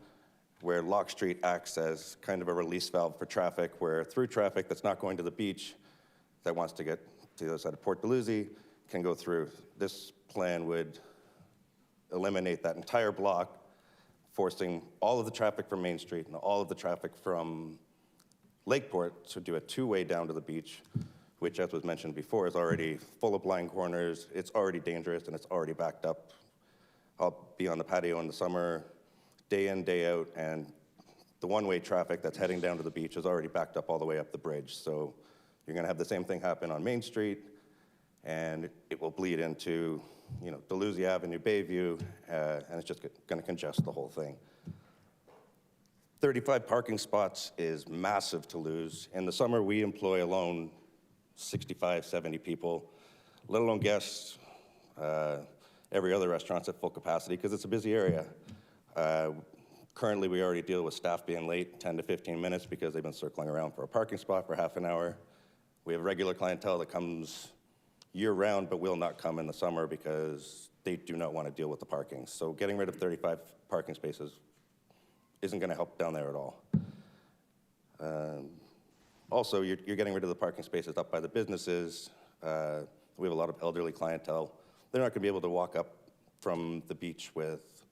where Locke Street acts as kind of a release valve for traffic, where through traffic that's not going to the beach, that wants to get to the other side of Port Dalhousie can go through. This plan would eliminate that entire block, forcing all of the traffic from Main Street and all of the traffic from Lakeport to do a two-way down to the beach, which, as was mentioned before, is already full of blind corners. It's already dangerous and it's already backed up. I'll be on the patio in the summer, day in, day out, and the one-way traffic that's heading down to the beach is already backed up all the way up the bridge. So you're going to have the same thing happen on Main Street, and it will bleed into, Dalhousie Avenue, Bayview, and it's just going to congest the whole thing. 35 parking spots is massive to lose. In the summer, we employ alone 65, 70 people, let alone guests. Every other restaurant's at full capacity because it's a busy area. Currently, we already deal with staff being late 10 to 15 minutes because they've been circling around for a parking spot for half an hour. We have regular clientele that comes year-round but will not come in the summer because they do not want to deal with the parking. So getting rid of 35 parking spaces isn't going to help down there at all. Also, you're getting rid of the parking spaces up by the businesses. We have a lot of elderly clientele. They're not going to be able to walk up from the beach with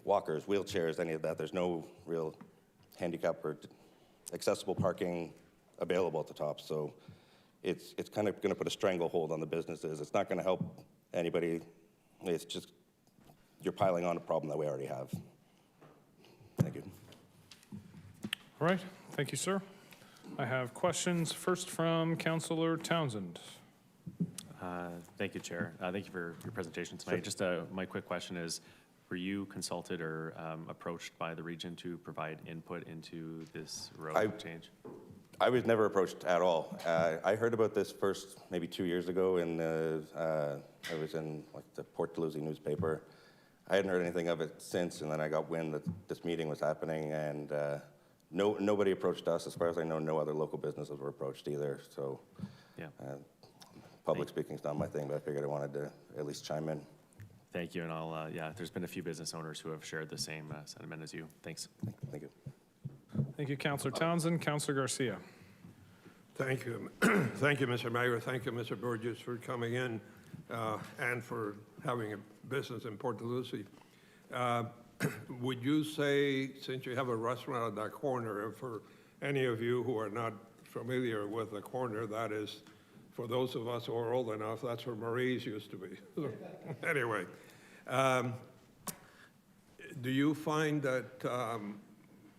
walkers, wheelchairs, any of that. There's no real handicap or accessible parking available at the top. So it's kind of going to put a stranglehold on the businesses. It's not going to help anybody. It's just you're piling on a problem that we already have. Thank you. All right, thank you, sir. I have questions first from Councillor Townsend. Thank you, Chair. Thank you for your presentation tonight. Just my quick question is, were you consulted or approached by the region to provide input into this road change? I was never approached at all. I heard about this first maybe 2 years ago, and I was in like the Port Dalhousie newspaper. I hadn't heard anything of it since, and then I got wind that this meeting was happening, and nobody approached us. As far as I know, no other local businesses were approached either. So, yeah. Public speaking's not my thing, but I figured I wanted to at least chime in. Thank you, and I'll, there's been a few business owners who have shared the same sentiment as you. Thanks. Thank you. Thank you, Councillor Townsend. Councillor Garcia. Thank you. Thank you, Mr. Mayor. Thank you, Mr. Burgess, for coming in and for having a business in Port Dalhousie. Would you say, since you have a restaurant at that corner, and for any of you who are not familiar with the corner, that is, for those of us who are old enough, that's where Marie's used to be. Anyway, do you find that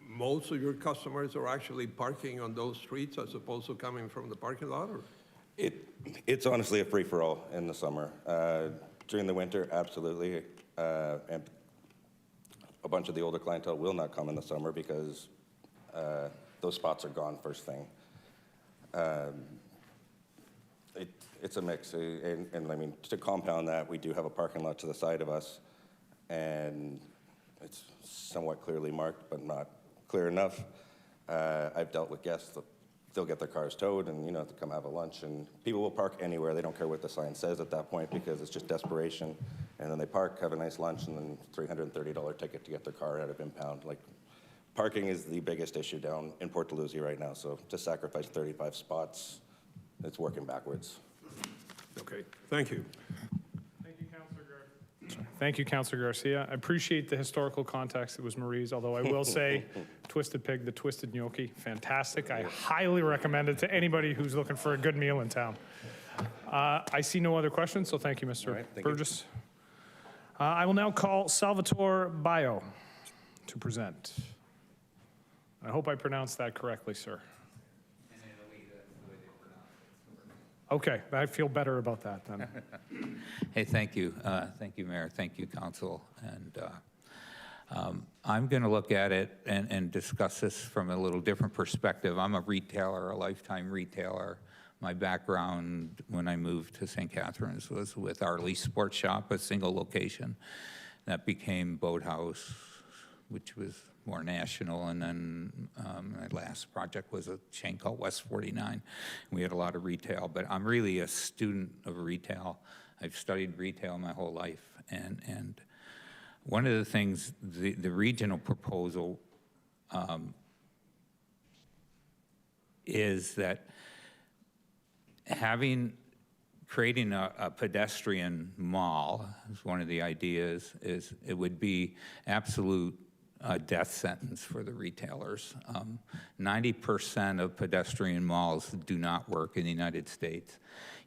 most of your customers are actually parking on those streets as opposed to coming from the parking lot? Or? It's honestly a free-for-all in the summer. During the winter, absolutely. And a bunch of the older clientele will not come in the summer because those spots are gone first thing. It's a mix, and I mean, to compound that, we do have a parking lot to the side of us, and it's somewhat clearly marked, but not clear enough. I've dealt with guests that they'll get their cars towed and, have to come have a lunch, and people will park anywhere. They don't care what the sign says at that point because it's just desperation, and then they park, have a nice lunch, and then $330 ticket to get their car out of impound. Like, parking is the biggest issue down in Port Dalhousie right now, so to sacrifice 35 spots, it's working backwards. Okay, thank you. Thank you, Councillor Garcia. I appreciate the historical context. It was Marie's, although I will say Twisted Pig, the Twisted Gnocchi, fantastic. I highly recommend it to anybody who's looking for a good meal in town. I see no other questions, so thank you, Mr. Burgess. I will now call Salvatore Baio to present. I hope I pronounced that correctly, sir. Okay, I feel better about that then. Hey, thank you. Thank you, Mayor. Thank you, Council. And I'm going to look at it and discuss this from a little different perspective. I'm a retailer, a lifetime retailer. My background when I moved to St. Catharines was with our Lease Sports Shop, a single location. That became Boathouse, which was more national, and then my last project was a chain called West 49. We had a lot of retail, but I'm really a student of retail. I've studied retail my whole life, and one of the things, the regional proposal is that creating a pedestrian mall is one of the ideas. Is it would be absolute death sentence for the retailers. 90% of pedestrian malls do not work in the United States.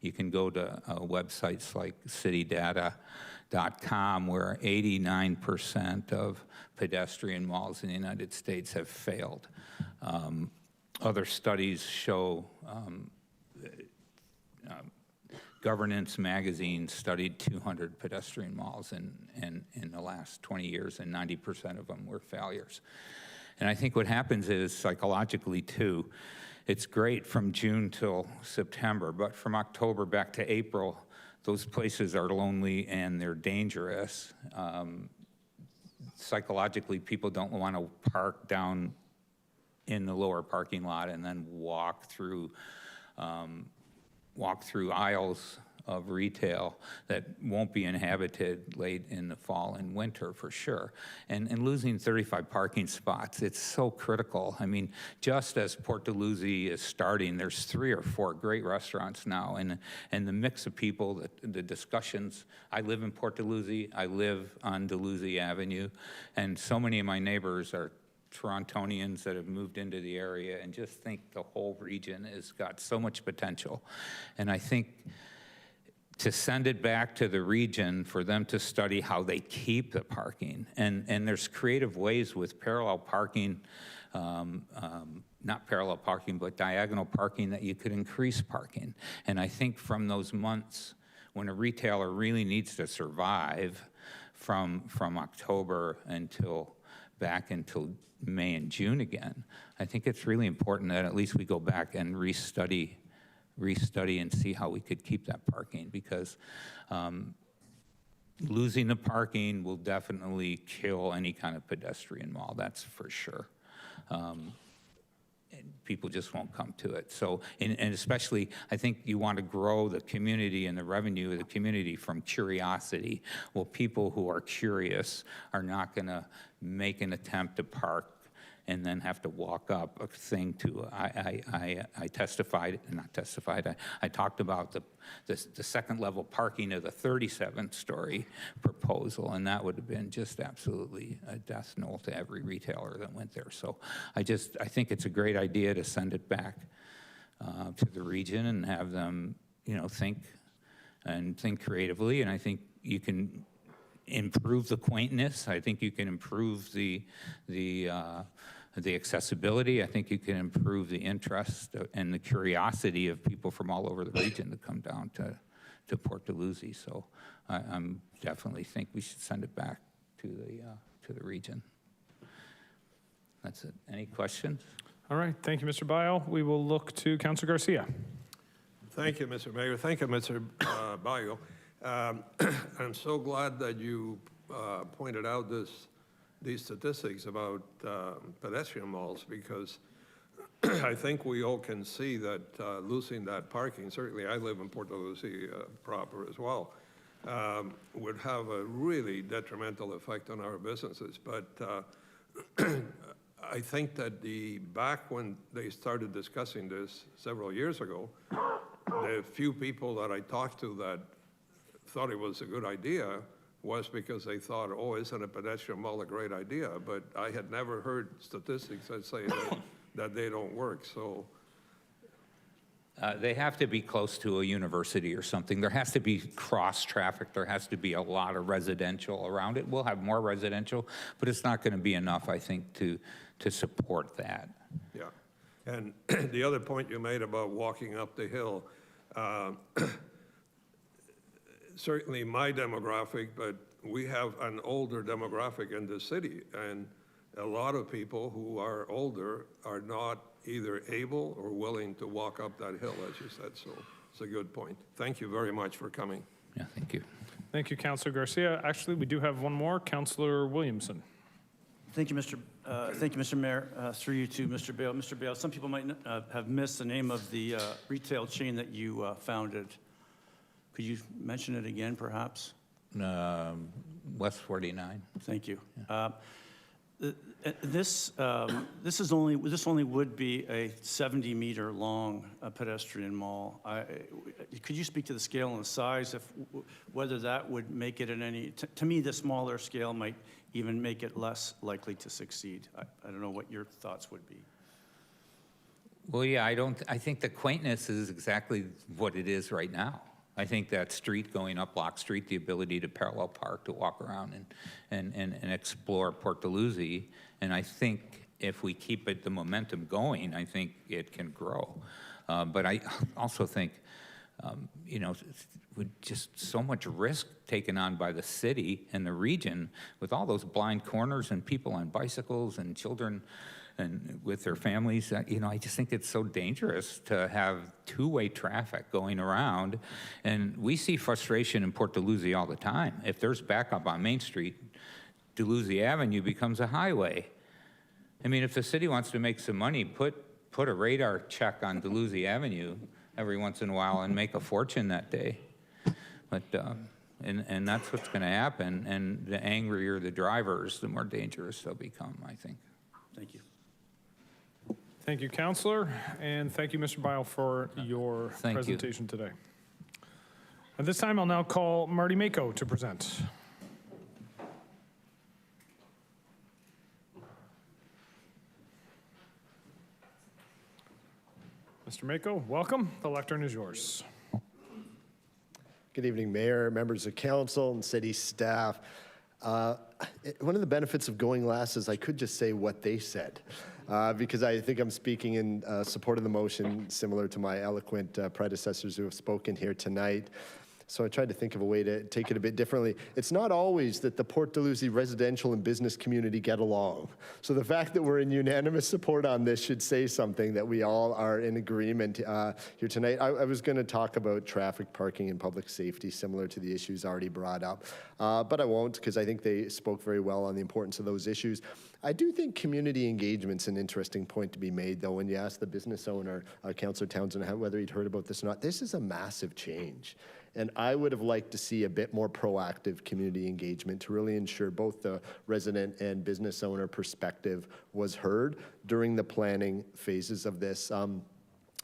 You can go to websites like citydata.com where 89% of pedestrian malls in the United States have failed. Other studies show Governance magazine studied 200 pedestrian malls in the last 20 years, and 90% of them were failures. And I think what happens is, psychologically too, it's great from June till September, but from October back to April, those places are lonely and they're dangerous. Psychologically, people don't want to park down in the lower parking lot and then walk through aisles of retail that won't be inhabited late in the fall and winter for sure. And losing 35 parking spots, it's so critical. I mean, just as Port Dalhousie is starting, there's 3 or 4 great restaurants now, and the mix of people, the discussions. I live in Port Dalhousie, I live on Dalhousie Avenue, and so many of my neighbors are Torontonians that have moved into the area and just think the whole region has got so much potential. And I think to send it back to the region for them to study how they keep the parking. And there's creative ways with parallel parking, not parallel parking, but diagonal parking that you could increase parking. And I think from those months when a retailer really needs to survive from October until back until May and June again, I think it's really important that at least we go back and restudy and see how we could keep that parking, because losing the parking will definitely kill any kind of pedestrian mall, that's for sure. And people just won't come to it. So, and especially, I think you want to grow the community and the revenue of the community from curiosity. Well, people who are curious are not going to make an attempt to park and then have to walk up a thing to, I talked about the second level parking of the 37-story proposal, and that would have been just absolutely a death knell to every retailer that went there. So I think it's a great idea to send it back to the region and have them, think creatively, and I think you can improve the quaintness. I think you can improve the accessibility. I think you can improve the interest and the curiosity of people from all over the region to come down to Port Dalhousie. So I'm definitely think we should send it back to the region. That's it. Any questions? All right, thank you, Mr. Bio. We will look to Councilor Garcia. Thank you, Mr. Mayor. Thank you, Mr. Bio. I'm so glad that you pointed out these statistics about pedestrian malls, because I think we all can see that losing that parking, certainly I live in Port Dalhousie proper as well, would have a really detrimental effect on our businesses. But I think that back when they started discussing this several years ago, the few people that I talked to that thought it was a good idea was because they thought, oh, isn't a pedestrian mall a great idea? But I had never heard statistics that say that they don't work, so. They have to be close to a university or something. There has to be cross traffic. There has to be a lot of residential around it. We'll have more residential, but it's not going to be enough, I think, to support that. Yeah, and the other point you made about walking up the hill, certainly my demographic, but we have an older demographic in the city, and a lot of people who are older are not either able or willing to walk up that hill, as you said, so it's a good point. Thank you very much for coming. Yeah, thank you. Thank you, Councilor Garcia. Actually, we do have one more, Councilor Williamson. Thank you, Mr. Mayor. Through you to Mr. Bale. Mr. Bale, some people might have missed the name of the retail chain that you founded. Could you mention it again, perhaps? West 49. Thank you. Yeah. This only would be a 70-meter long pedestrian mall. Could you speak to the scale and the size, whether that would make it in any? To me, the smaller scale might even make it less likely to succeed. I don't know what your thoughts would be. Well, yeah, I think the quaintness is exactly what it is right now. I think that street going up Block Street, the ability to parallel park, to walk around and explore Port Dalhousie, and I think if we keep the momentum going, I think it can grow. But I also think, with just so much risk taken on by the city and the region, with all those blind corners and people on bicycles and children and with their families, I just think it's so dangerous to have two-way traffic going around. And we see frustration in Port Dalhousie all the time. If there's backup on Main Street, Dalhousie Avenue becomes a highway. I mean, if the city wants to make some money, put a radar check on Dalhousie Avenue every once in a while and make a fortune that day. But, and that's what's going to happen. And the angrier the drivers, the more dangerous they'll become, I think. Thank you. Thank you, Councillor, and thank you, Mr. Bile, for your Thank you. presentation today. At this time, I'll now call Marty Mako to present. Mr. Mako, welcome. The lectern is yours. Good evening, Mayor, members of council, and city staff. One of the benefits of going last is I could just say what they said, because I think I'm speaking in support of the motion, similar to my eloquent predecessors who have spoken here tonight. So I tried to think of a way to take it a bit differently. It's not always that the Port Dalhousie residential and business community get along. So the fact that we're in unanimous support on this should say something, that we all are in agreement here tonight. I was going to talk about traffic, parking, and public safety, similar to the issues already brought up, but I won't, because I think they spoke very well on the importance of those issues. I do think community engagement's an interesting point to be made, though, when you ask the business owner, Councillor Townsend, whether he'd heard about this or not. This is a massive change. And I would have liked to see a bit more proactive community engagement to really ensure both the resident and business owner perspective was heard during the planning phases of this.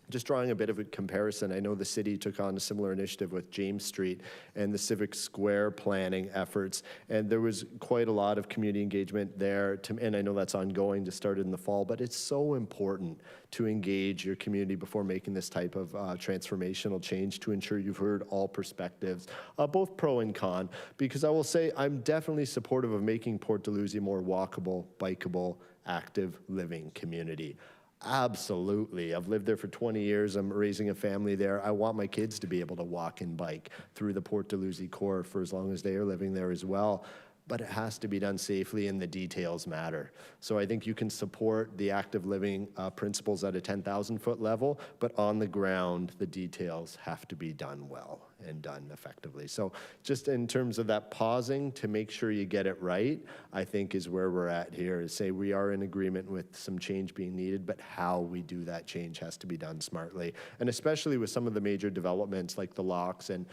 Just drawing a bit of a comparison, I know the city took on a similar initiative with James Street and the Civic Square planning efforts, and there was quite a lot of community engagement there, and I know that's ongoing, just started in the fall, but it's so important to engage your community before making this type of transformational change to ensure you've heard all perspectives, both pro and con, because I will say I'm definitely supportive of making Port Dalhousie a more walkable, bikeable, active living community. Absolutely. I've lived there for 20 years. I'm raising a family there. I want my kids to be able to walk and bike through the Port Dalhousie core for as long as they are living there as well. But it has to be done safely, and the details matter. So I think you can support the active living principles at a 10,000-foot level, but on the ground, the details have to be done well and done effectively. So just in terms of that pausing to make sure you get it right, I think is where we're at here, is say we are in agreement with some change being needed, but how we do that change has to be done smartly. And especially with some of the major developments like the locks and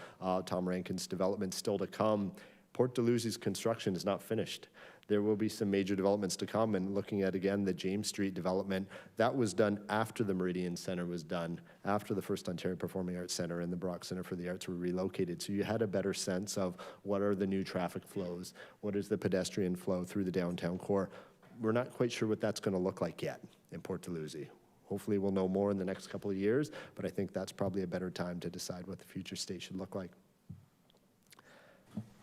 Tom Rankin's development still to come, Port Dalhousie's construction is not finished. There will be some major developments to come, and looking at, again, the James Street development, that was done after the Meridian Center was done, after the first Ontario Performing Arts Center and the Brock Center for the Arts were relocated. So you had a better sense of what are the new traffic flows, what is the pedestrian flow through the downtown core. We're not quite sure what that's going to look like yet in Port Dalhousie. Hopefully we'll know more in the next couple of years, but I think that's probably a better time to decide what the future state should look like.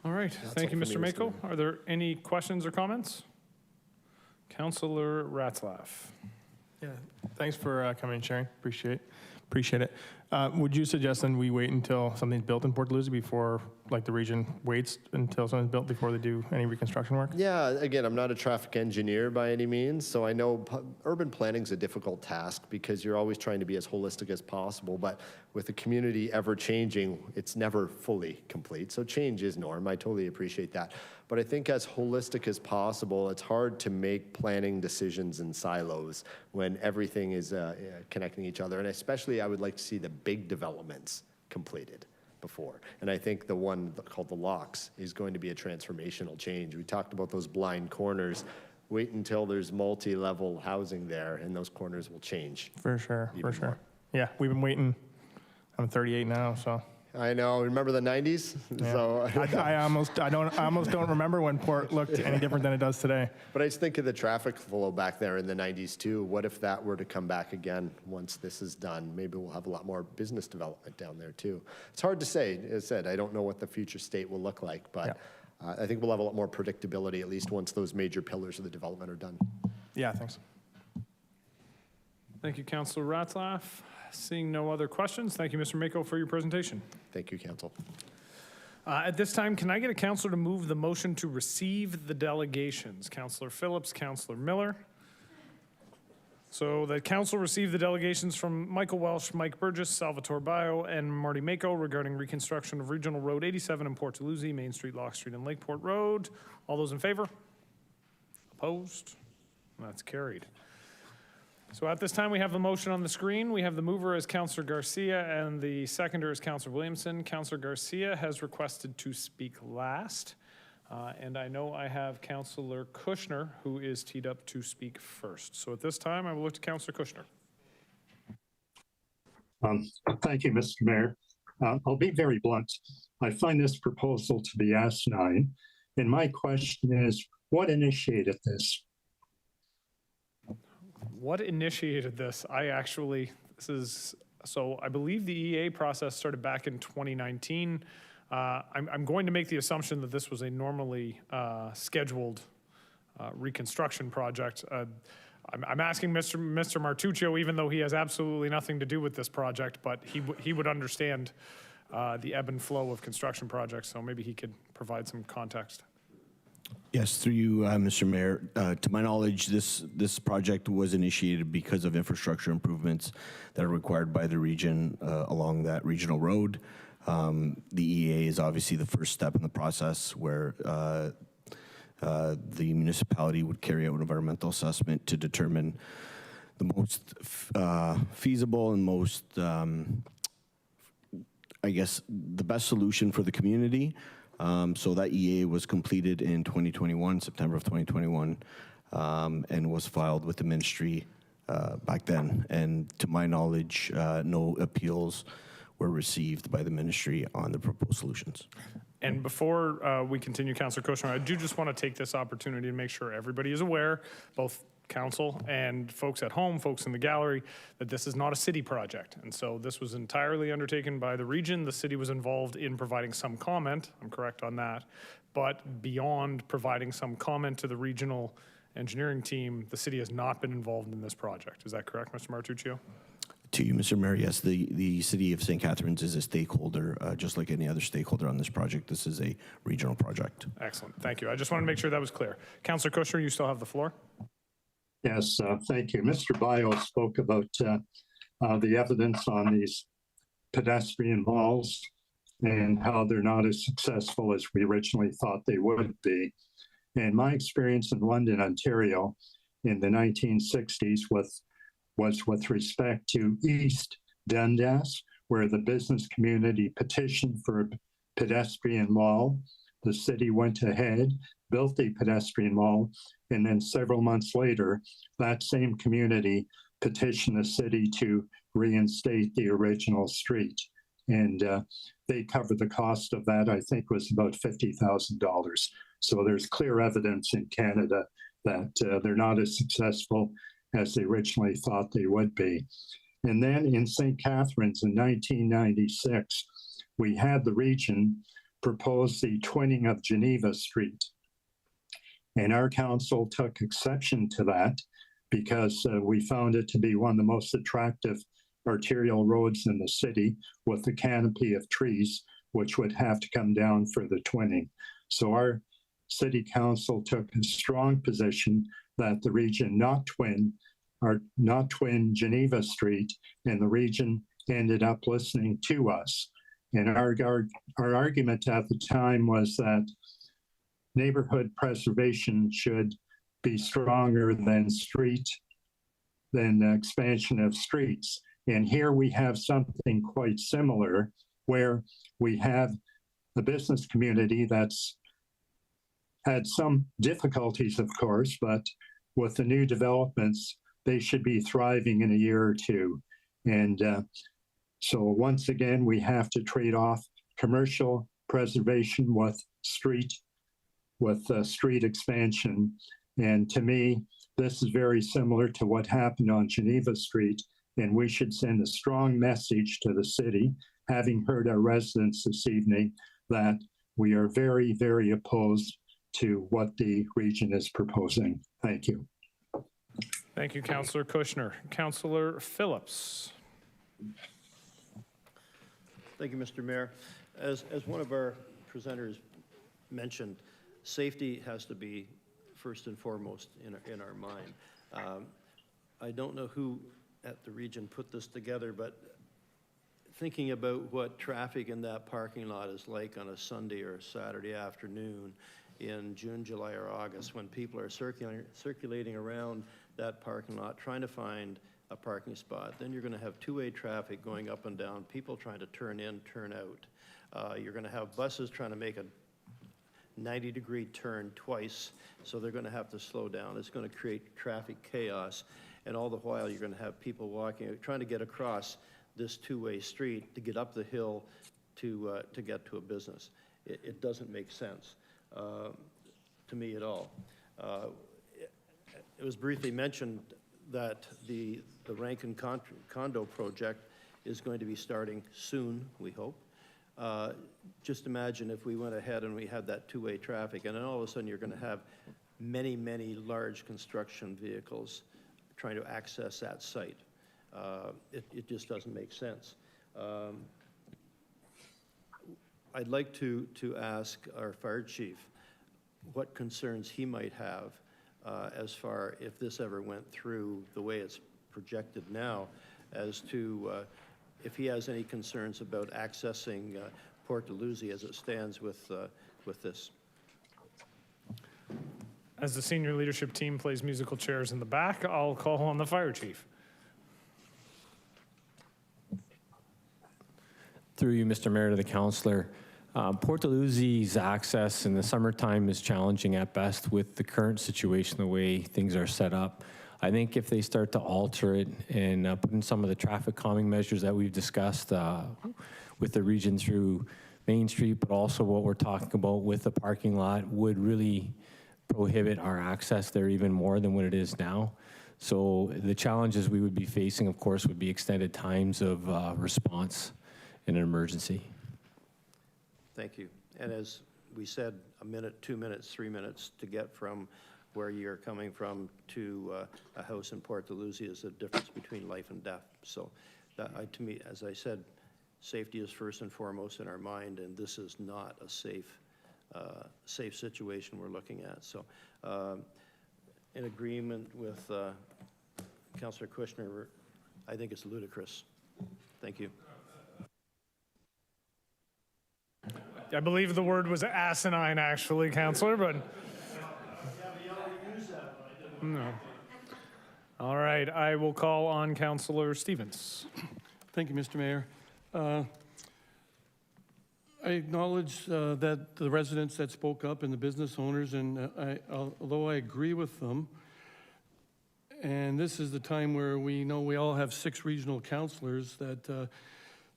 All right, thank you, Mr. Mako. Are there any questions or comments? Councillor Ratzlaff. Yeah, thanks for coming and sharing. Appreciate it. Would you suggest then we wait until something's built in Port Dalhousie before, like the region waits until something's built before they do any reconstruction work? Yeah, again, I'm not a traffic engineer by any means, so I know urban planning is a difficult task because you're always trying to be as holistic as possible, but with the community ever changing, it's never fully complete. So change is norm. I totally appreciate that. But I think as holistic as possible, it's hard to make planning decisions in silos when everything is connecting each other. And especially I would like to see the big developments completed before. And I think the one called the locks is going to be a transformational change. We talked about those blind corners. Wait until there's multi-level housing there and those corners will change. For sure. Yeah, we've been waiting. I'm 38 now, so. I know. Remember the 90s? Yeah. So I almost don't remember when Port looked any different than it does today. But I just think of the traffic flow back there in the 90s too. What if that were to come back again once this is done? Maybe we'll have a lot more business development down there too. It's hard to say. As I said, I don't know what the future state will look like, but I think we'll have a lot more predictability at least once those major pillars of the development are done. Yeah, thanks. Thank you, Councillor Ratzlaff. Seeing no other questions, thank you, Mr. Mako, for your presentation. Thank you, Council. At this time, can I get a councillor to move the motion to receive the delegations? Councillor Phillips, Councillor Miller. So the council received the delegations from Michael Welsh, Mike Burgess, Salvatore Bio, and Marty Mako regarding reconstruction of Regional Road 87 in Port Dalhousie, Main Street, Lock Street, and Lakeport Road. All those in favor? Opposed? That's carried. So at this time, we have the motion on the screen. We have the mover as Councillor Garcia and the seconder is Councillor Williamson. Councillor Garcia has requested to speak last. And I know I have Councillor Kushner, who is teed up to speak first. So at this time, I will look to Councillor Kushner. Thank you, Mr. Mayor. I'll be very blunt. I find this proposal to be asinine. And my question is, what initiated this? What initiated this? So I believe the EA process started back in 2019. I'm going to make the assumption that this was a normally scheduled reconstruction project. I'm asking Mr. Martuccio, even though he has absolutely nothing to do with this project, but he would understand the ebb and flow of construction projects, so maybe he could provide some context. Yes, through you, Mr. Mayor. To my knowledge, this project was initiated because of infrastructure improvements that are required by the region along that regional road. The EA is obviously the first step in the process where the municipality would carry out an environmental assessment to determine the most feasible and most, I guess, the best solution for the community. So that EA was completed in 2021, September of 2021, and was filed with the ministry back then. And to my knowledge, no appeals were received by the ministry on the proposed solutions. And before we continue, Councillor Kushner, I do just want to take this opportunity to make sure everybody is aware, both council and folks at home, folks in the gallery, that this is not a city project. And so this was entirely undertaken by the region. The city was involved in providing some comment, I'm correct on that, but beyond providing some comment to the regional engineering team, the city has not been involved in this project. Is that correct, Mr. Martuccio? To you, Mr. Mayor, yes, the city of St. Catharines is a stakeholder, just like any other stakeholder on this project. This is a regional project. Excellent, thank you. I just want to make sure that was clear. Councillor Kushner, you still have the floor. Yes, thank you. Mr. Bio spoke about the evidence on these pedestrian malls and how they're not as successful as we originally thought they would be. And my experience in London, Ontario in the 1960s was with respect to East Dundas, where the business community petitioned for a pedestrian mall. The city went ahead, built a pedestrian mall, and then several months later, that same community petitioned the city to reinstate the original street. And they covered the cost of that, I think was about $50,000. So there's clear evidence in Canada that they're not as successful as they originally thought they would be. And then in St. Catharines in 1996, we had the region propose the twinning of Geneva Street. And our council took exception to that because we found it to be one of the most attractive arterial roads in the city with a canopy of trees, which would have to come down for the twinning. So our city council took a strong position that the region not twin Geneva Street, and the region ended up listening to us. And our argument at the time was that neighborhood preservation should be stronger than expansion of streets. And here we have something quite similar, where we have a business community that's had some difficulties, of course, but with the new developments, they should be thriving in a year or two. And so once again, we have to trade off commercial preservation with street expansion. And to me, this is very similar to what happened on Geneva Street. And we should send a strong message to the city, having heard our residents this evening, that we are very, very opposed to what the region is proposing. Thank you. Thank you, Councillor Kushner. Councillor Phillips. Thank you, Mr. Mayor. As one of our presenters mentioned, safety has to be first and foremost in our mind. I don't know who at the region put this together, but thinking about what traffic in that parking lot is like on a Sunday or a Saturday afternoon in June, July, or August, when people are circulating around that parking lot, trying to find a parking spot. Then you're going to have two-way traffic going up and down, people trying to turn in, turn out. You're going to have buses trying to make a 90-degree turn twice, so they're going to have to slow down. It's going to create traffic chaos, and all the while you're going to have people walking, trying to get across this two-way street to get up the hill to get to a business. It doesn't make sense to me at all. It was briefly mentioned that the Rankin condo project is going to be starting soon, we hope. Just imagine if we went ahead and we had that two-way traffic, and then all of a sudden you're going to have many, many large construction vehicles trying to access that site. It just doesn't make sense. I'd like to ask our fire chief what concerns he might have as far if this ever went through the way it's projected now, as to if he has any concerns about accessing Port Dalhousie as it stands with this. As the senior leadership team plays musical chairs in the back, I'll call on the fire chief. Through you, Mr. Mayor, to the councillor. Port Dalhousie's access in the summertime is challenging at best with the current situation, the way things are set up. I think if they start to alter it and put in some of the traffic calming measures that we've discussed with the region through Main Street, but also what we're talking about with the parking lot, would really prohibit our access there even more than what it is now. So the challenges we would be facing, of course, would be extended times of response in an emergency. Thank you. And as we said, a minute, 2 minutes, 3 minutes to get from where you're coming from to a house in Port Dalhousie is a difference between life and death. So that, to me, as I said, safety is first and foremost in our mind, and this is not a safe situation we're looking at. So in agreement with Councillor Kushner, I think it's ludicrous. Thank you. I believe the word was asinine, actually, Councillor, but no. All right, I will call on Councillor Stevens. Thank you, Mr. Mayor. I acknowledge that the residents that spoke up and the business owners, and although I agree with them, and this is the time where we know we all have 6 regional councillors that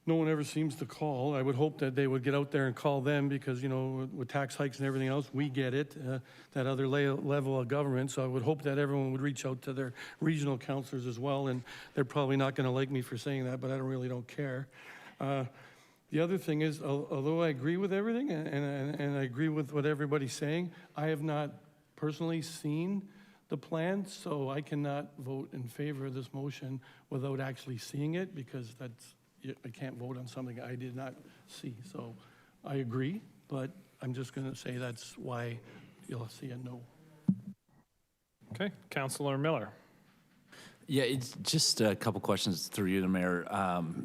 no one ever seems to call. I would hope that they would get out there and call them because, you know, with tax hikes and everything else, we get it, that other level of government. So I would hope that everyone would reach out to their regional councillors as well. And they're probably not going to like me for saying that, but I really don't care. The other thing is, although I agree with everything and I agree with what everybody's saying, I have not personally seen the plan, so I cannot vote in favor of this motion without actually seeing it, because I can't vote on something I did not see. So I agree, but I'm just going to say that's why you'll see a no. Okay, Councillor Miller. Yeah, it's just a couple questions through you, the Mayor.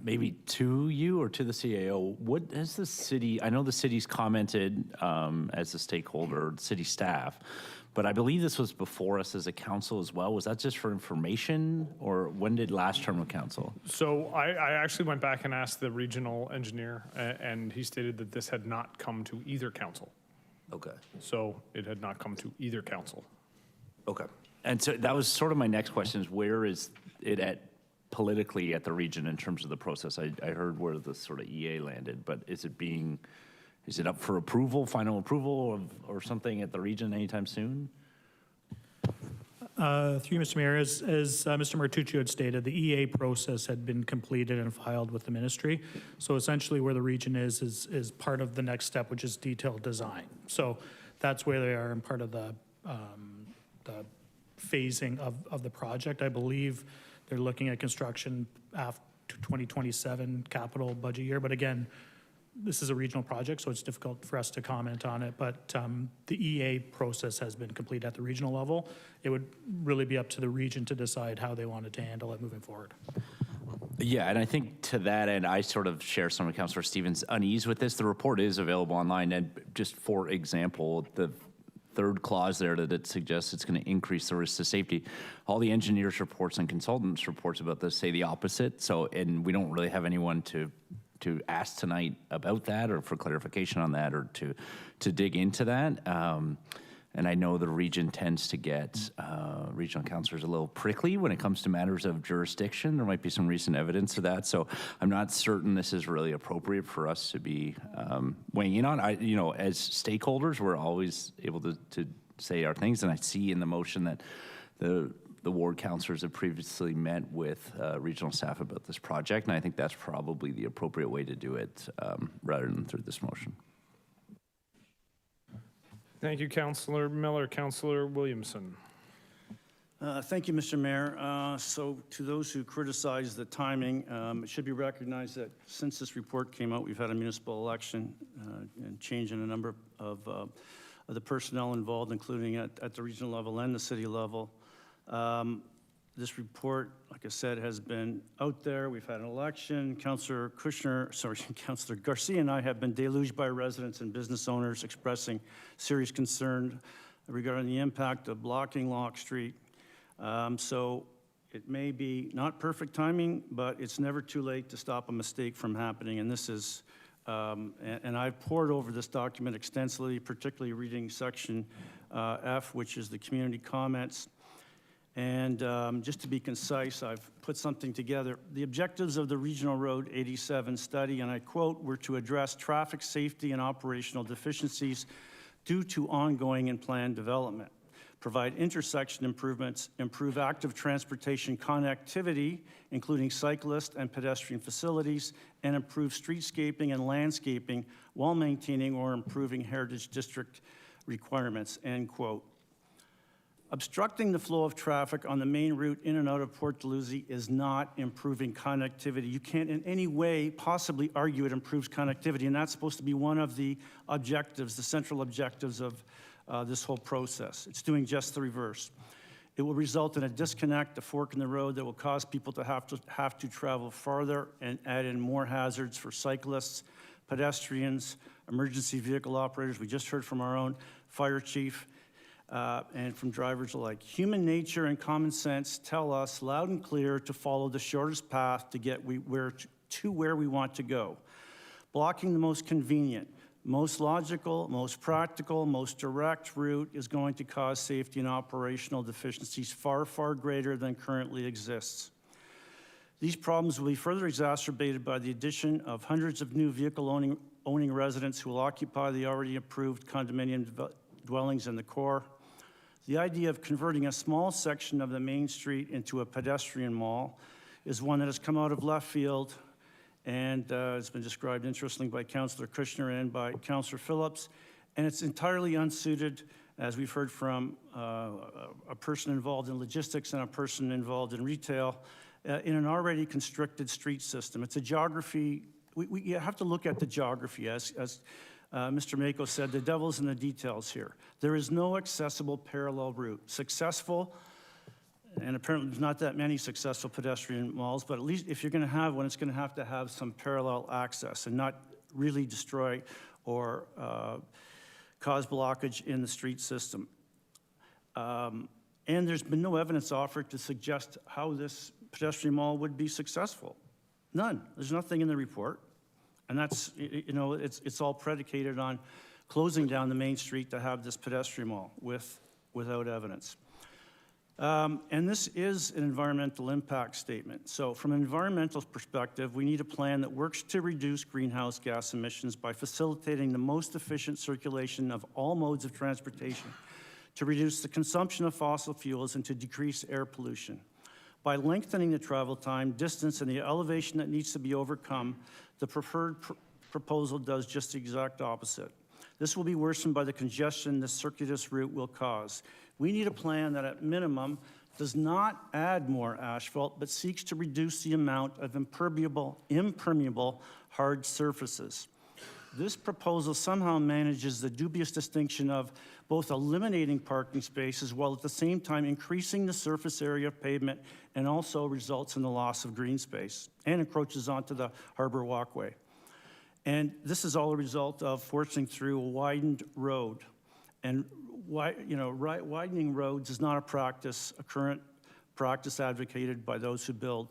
Maybe to you or to the CAO. What has the city, I know the city's commented as a stakeholder, city staff, but I believe this was before us as a council as well. Was that just for information, or when did last term of council? So I actually went back and asked the regional engineer, and he stated that this had not come to either council. Okay. So it had not come to either council. Okay. And so that was sort of my next question, is where is it at politically at the region in terms of the process? I heard where the sort of EA landed, but is it up for approval, final approval or something at the region anytime soon? Through you, Mr. Mayor, as Mr. Martucci had stated, the EA process had been completed and filed with the ministry. So essentially where the region is part of the next step, which is detailed design. So that's where they are in part of the phasing of the project. I believe they're looking at construction after 2027 capital budget year. But again, this is a regional project, so it's difficult for us to comment on it. But the EA process has been complete at the regional level. It would really be up to the region to decide how they wanted to handle it moving forward. Yeah, and I think to that end, I sort of share some of Councillor Stevens' unease with this. The report is available online, and just for example, the third clause there that it suggests it's going to increase the risk to safety. All the engineers' reports and consultants' reports about this say the opposite. So, and we don't really have anyone to ask tonight about that or for clarification on that or to dig into that. And I know the region tends to get regional councillors a little prickly when it comes to matters of jurisdiction. There might be some recent evidence of that. So I'm not certain this is really appropriate for us to be weighing in on. As stakeholders, we're always able to say our things. And I see in the motion that the ward councillors have previously met with regional staff about this project. And I think that's probably the appropriate way to do it rather than through this motion. Thank you, Councillor Miller. Councillor Williamson. Thank you, Mr. Mayor. So to those who criticize the timing, it should be recognized that since this report came out, we've had a municipal election and change in a number of the personnel involved, including at the regional level and the city level. This report, like I said, has been out there. We've had an election. Councillor Garcia and I have been deluged by residents and business owners expressing serious concern regarding the impact of blocking Locke Street. So it may be not perfect timing, but it's never too late to stop a mistake from happening. And this is, and I've pored over this document extensively, particularly reading section F, which is the community comments. And just to be concise, I've put something together. The objectives of the Regional Road 87 study, and I quote, were to address traffic safety and operational deficiencies due to ongoing and planned development, provide intersection improvements, improve active transportation connectivity, including cyclist and pedestrian facilities, and improve streetscaping and landscaping while maintaining or improving Heritage District requirements, end quote. Obstructing the flow of traffic on the main route in and out of Port Dalhousie is not improving connectivity. You can't in any way possibly argue it improves connectivity, and that's supposed to be one of the objectives, the central objectives of this whole process. It's doing just the reverse. It will result in a disconnect, a fork in the road that will cause people to have to travel farther and add in more hazards for cyclists, pedestrians, emergency vehicle operators. We just heard from our own fire chief. And from drivers alike. Human nature and common sense tell us loud and clear to follow the shortest path to get where we want to go. Blocking the most convenient, most logical, most practical, most direct route is going to cause safety and operational deficiencies far, far greater than currently exists. These problems will be further exacerbated by the addition of hundreds of new vehicle owning residents who will occupy the already approved condominium dwellings in the core. The idea of converting a small section of the main street into a pedestrian mall is one that has come out of left field and it's been described interestingly by Councillor Kushner and by Councillor Phillips, and it's entirely unsuited, as we've heard from a person involved in logistics and a person involved in retail, in an already constricted street system. It's a geography, we have to look at the geography as Mr. Mako said, the devil's in the details here. There is no accessible parallel route. Successful, and apparently there's not that many successful pedestrian malls, but at least if you're going to have one, it's going to have some parallel access and not really destroy or cause blockage in the street system. And there's been no evidence offered to suggest how this pedestrian mall would be successful. None. There's nothing in the report. And that's, it's all predicated on closing down the main street to have this pedestrian mall without evidence. And this is an environmental impact statement. So from an environmental perspective, we need a plan that works to reduce greenhouse gas emissions by facilitating the most efficient circulation of all modes of transportation, to reduce the consumption of fossil fuels and to decrease air pollution. By lengthening the travel time, distance, and the elevation that needs to be overcome, the preferred proposal does just the exact opposite. This will be worsened by the congestion this circuitous route will cause. We need a plan that at minimum does not add more asphalt, but seeks to reduce the amount of impermeable hard surfaces. This proposal somehow manages the dubious distinction of both eliminating parking spaces while at the same time increasing the surface area of pavement, and also results in the loss of green space and encroaches onto the harbor walkway. And this is all a result of forcing through a widened road. And widening roads is not a current practice advocated by those who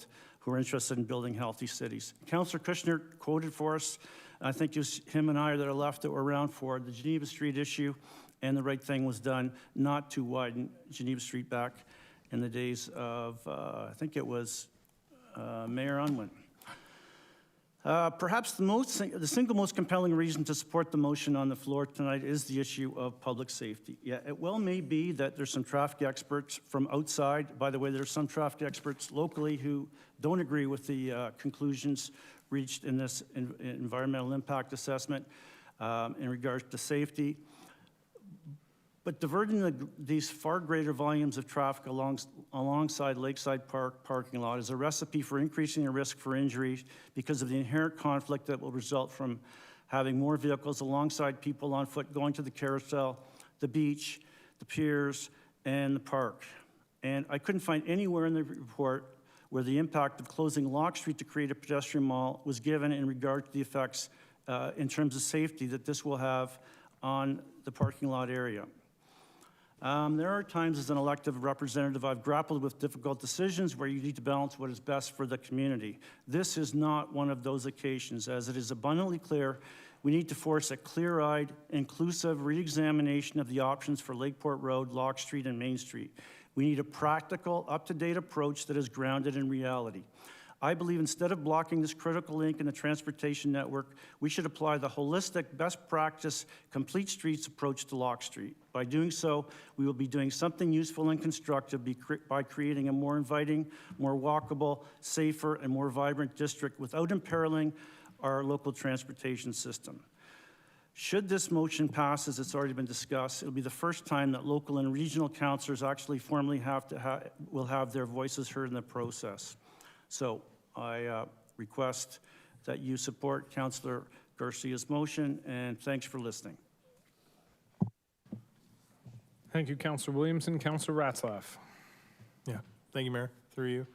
are interested in building healthy cities. Councillor Kushner quoted for us, I think it was him and I that are left that were around for the Geneva Street issue, and the right thing was done not to widen Geneva Street back in the days of, I think it was Mayor Unwin. Perhaps the single most compelling reason to support the motion on the floor tonight is the issue of public safety. Yeah, it well may be that there's some traffic experts from outside. By the way, there's some traffic experts locally who don't agree with the conclusions reached in this environmental impact assessment in regards to safety. But diverting these far greater volumes of traffic alongside Lakeside Park parking lot is a recipe for increasing the risk for injury because of the inherent conflict that will result from having more vehicles alongside people on foot going to the carousel, the beach, the piers, and the park. And I couldn't find anywhere in the report where the impact of closing Locke Street to create a pedestrian mall was given in regard to the effects in terms of safety that this will have on the parking lot area. There are times as an elected representative I've grappled with difficult decisions where you need to balance what is best for the community. This is not one of those occasions, as it is abundantly clear we need to force a clear-eyed, inclusive re-examination of the options for Lakeport Road, Locke Street, and Main Street. We need a practical, up-to-date approach that is grounded in reality. I believe instead of blocking this critical link in the transportation network, we should apply the holistic, best practice, complete streets approach to Locke Street. By doing so, we will be doing something useful and constructive by creating a more inviting, more walkable, safer, and more vibrant district without imperiling our local transportation system. Should this motion pass, as it's already been discussed, it'll be the first time that local and regional councillors actually formally will have their voices heard in the process. So I request that you support Councillor Garcia's motion, and thanks for listening. Thank you, Councillor Williamson. Councillor Ratzlaff. Yeah, thank you, Mayor, through you.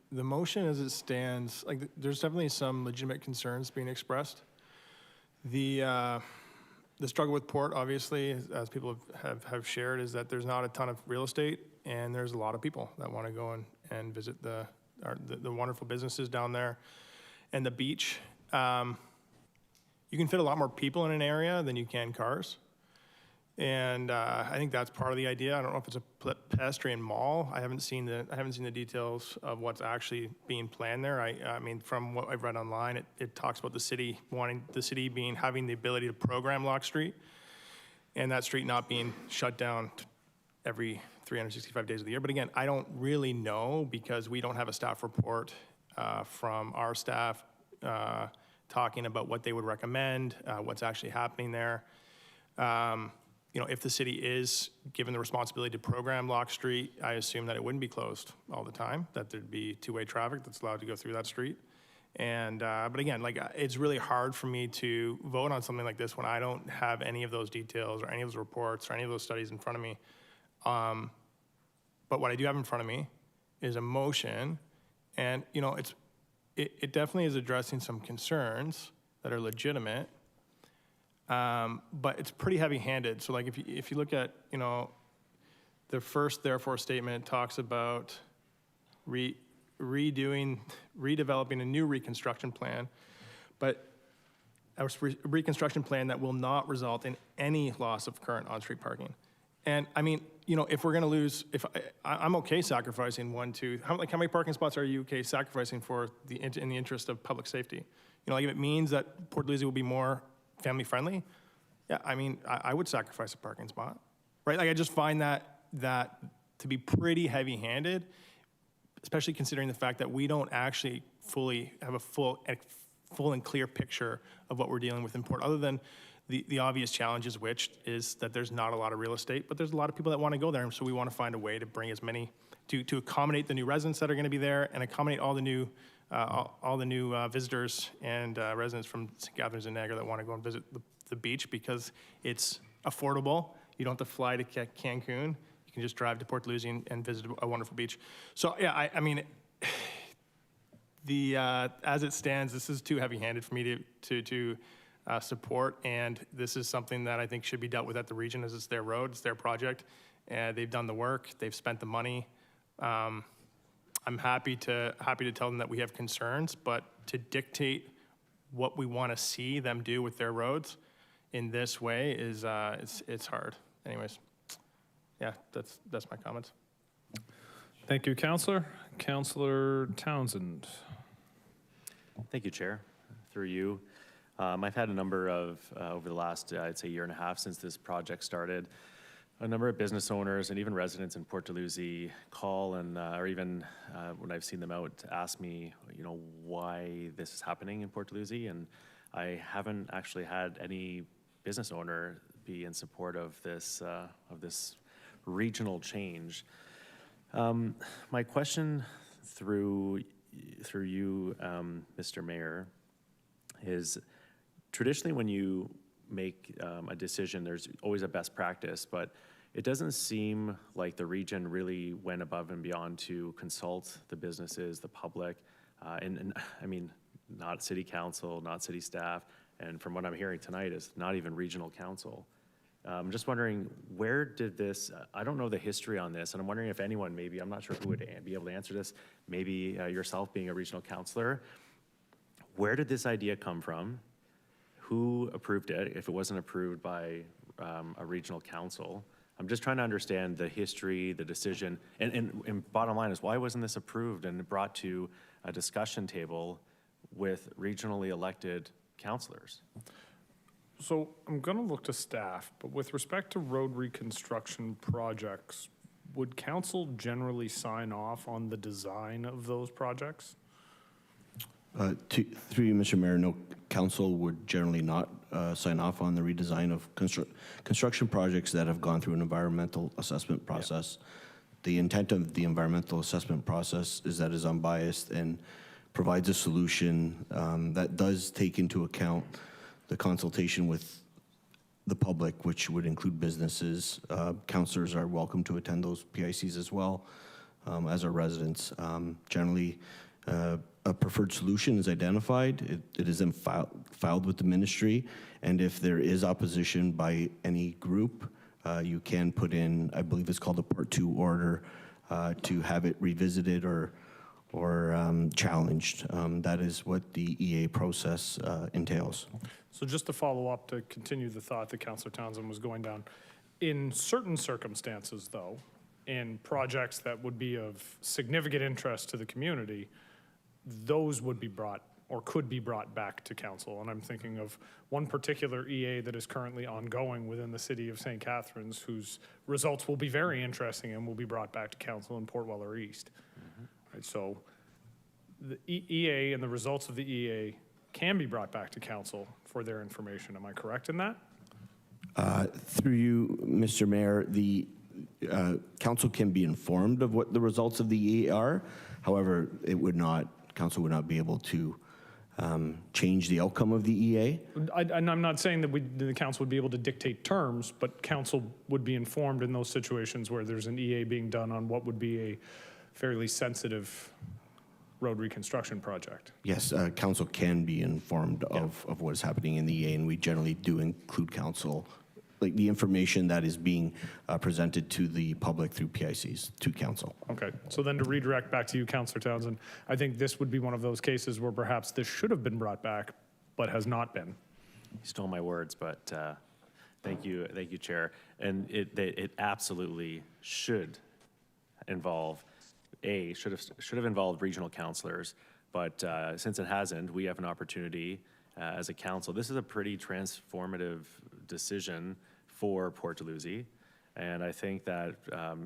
The motion as it stands, like, there's definitely some legitimate concerns being expressed. The struggle with Port, obviously, as people have shared, is that there's not a ton of real estate, and there's a lot of people that want to go and visit the wonderful businesses down there. And the beach, you can fit a lot more people in an area than you can cars. And I think that's part of the idea. I don't know if it's a pedestrian mall. I haven't seen the details of what's actually being planned there. I mean, from what I've read online, it talks about the city having the ability to program Locke Street, and that street not being shut down every 365 days of the year. But again, I don't really know because we don't have a staff report from our staff talking about what they would recommend, what's actually happening there. You know, if the city is given the responsibility to program Locke Street, I assume that it wouldn't be closed all the time, that there'd be two-way traffic that's allowed to go through that street. And, but again, like, it's really hard for me to vote on something like this when I don't have any of those details or any of those reports or any of those studies in front of me. But what I do have in front of me is a motion, and, you know, it definitely is addressing some concerns that are legitimate. But it's pretty heavy-handed. So, like, if you look at, you know, the first therefore statement talks about redeveloping a new reconstruction plan, but a reconstruction plan that will not result in any loss of current on-street parking. And I mean, you know, if we're going to lose, I'm okay sacrificing how many parking spots are you okay sacrificing in the interest of public safety? You know, like, if it means that Port Dalhousie will be more family friendly, yeah, I mean, I would sacrifice a parking spot, right? Like, I just find that to be pretty heavy-handed, especially considering the fact that we don't actually fully have a full and clear picture of what we're dealing with in Port, other than the obvious challenges, which is that there's not a lot of real estate, but there's a lot of people that want to go there, and so we want to find a way to bring as many, to accommodate the new residents that are going to be there and accommodate all the new visitors and residents from St. Catharines and Niagara that want to go and visit the beach because it's affordable. You don't have to fly to Cancun. You can just drive to Port Dalhousie and visit a wonderful beach. So yeah, I mean, as it stands, this is too heavy-handed for me to support, and this is something that I think should be dealt with at the region, as it's their road, it's their project, and they've done the work, they've spent the money. I'm happy to tell them that we have concerns, but to dictate what we want to see them do with their roads in this way is it's hard. Anyways, yeah, that's my comments. Thank you, Councillor. Councillor Townsend. Thank you, Chair. Through you. I've had a number of, over the last, I'd say, year and a half since this project started, a number of business owners and even residents in Port Dalhousie call and, or even when I've seen them out, ask me, why this is happening in Port Dalhousie. And I haven't actually had any business owner be in support of this regional change. My question through you, Mr. Mayor, is traditionally when you make a decision, there's always a best practice, but it doesn't seem like the region really went above and beyond to consult the businesses, the public, and I mean, not city council, not city staff, and from what I'm hearing tonight is not even regional council. I'm just wondering, where did this, I don't know the history on this, and I'm wondering if anyone, maybe, I'm not sure who would be able to answer this, maybe yourself being a regional councillor, where did this idea come from? Who approved it, if it wasn't approved by a regional council? I'm just trying to understand the history, the decision, and bottom line is, why wasn't this approved and brought to a discussion table with regionally elected councillors? So I'm going to look to staff, but with respect to road reconstruction projects, would council generally sign off on the design of those projects? Through you, Mr. Mayor, no, council would generally not sign off on the redesign of construction projects that have gone through an environmental assessment process. Yeah. The intent of the environmental assessment process is that it's unbiased and provides a solution that does take into account the consultation with the public, which would include businesses. Councillors are welcome to attend those PICs as well, as are residents. Generally, a preferred solution is identified. It is then filed with the ministry, and if there is opposition by any group, you can put in, I believe it's called a Part 2 order, to have it revisited or challenged. That is what the EA process entails. So just to follow up, to continue the thought that Councillor Townsend was going down, in certain circumstances, though, in projects that would be of significant interest to the community, those would be brought or could be brought back to council. And I'm thinking of one particular EA that is currently ongoing within the city of St. Catharines, whose results will be very interesting and will be brought back to council in Port Weller East. Right, so the EA and the results of the EA can be brought back to council for their information. Am I correct in that? Through you, Mr. Mayor, the council can be informed of what the results of the EA are. However, council would not be able to change the outcome of the EA. And I'm not saying that the council would be able to dictate terms, but council would be informed in those situations where there's an EA being done on what would be a fairly sensitive road reconstruction project. Yes, council can be informed of what is happening in the EA, and we generally do include council, like the information that is being presented to the public through PICs to council. Okay, so then to redirect back to you, Councillor Townsend, I think this would be one of those cases where perhaps this should have been brought back, but has not been. You stole my words, but thank you, Chair. And it absolutely should involve, should have involved regional councillors, but since it hasn't, we have an opportunity as a council. This is a pretty transformative decision for Port Dalhousie, and I think that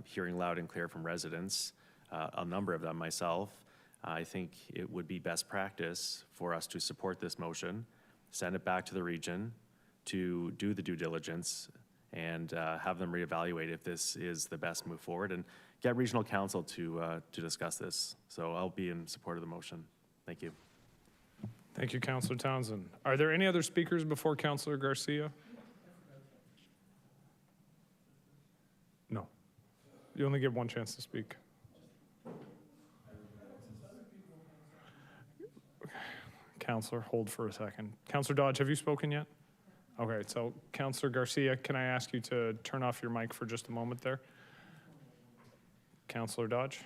hearing loud and clear from residents, a number of them myself, I think it would be best practice for us to support this motion, send it back to the region to do the due diligence and have them reevaluate if this is the best move forward, and get regional council to discuss this. So I'll be in support of the motion. Thank you. Thank you, Councillor Townsend. Are there any other speakers before Councillor Garcia? No. You only get one chance to speak. Counselor. Hold for a second. Counselor Dodge, have you spoken yet? Okay, so Counselor Garcia, can I ask you to turn off your mic for just a moment there? Counselor Dodge?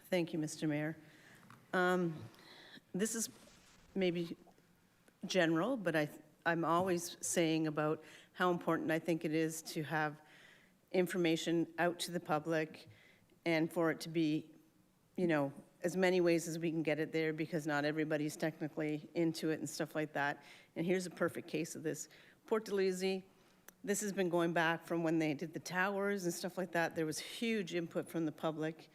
Thank you, Mr. Mayor. This is maybe general, but I'm always saying about how important I think it is to have information out to the public and for it to be, you know, as many ways as we can get it there, because not everybody's technically into it and stuff like that. And here's a perfect case of this. Port Dalhousie, this has been going back from when they did the towers and stuff like that. There was huge input from the public.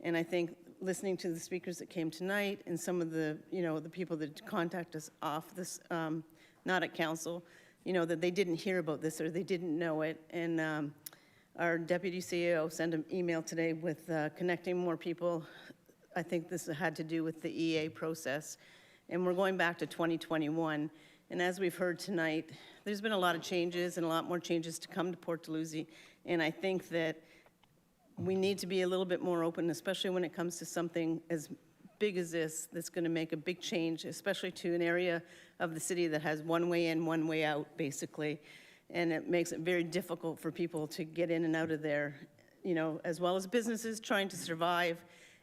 And I think listening to the speakers that came tonight and some of the, you know, the people that contact us off this, not at council, you know, that they didn't hear about this or they didn't know it. And our deputy CEO sent an email today with connecting more people. I think this had to do with the EA process. And we're going back to 2021. And as we've heard tonight, there's been a lot of changes and a lot more changes to come to Port Dalhousie. And I think that we need to be a little bit more open, especially when it comes to something as big as this, that's going to make a big change, especially to an area of the city that has one way in, one way out, basically. And it makes it very difficult for people to get in and out of there, you know, as well as businesses trying to survive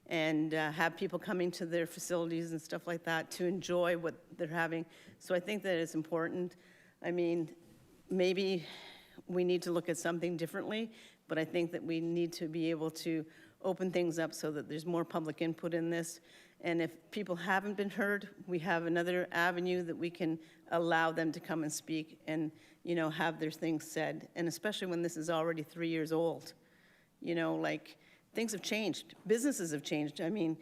and have people coming to their facilities and stuff like that to enjoy what they're having. So I think that it's important. I mean, maybe we need to look at something differently, but I think that we need to be able to open things up so that there's more public input in this. And if people haven't been heard, we have another avenue that we can allow them to come and speak and, you know, have their things said. And especially when this is already 3 years old, you know, like, things have changed. Businesses have changed. I mean,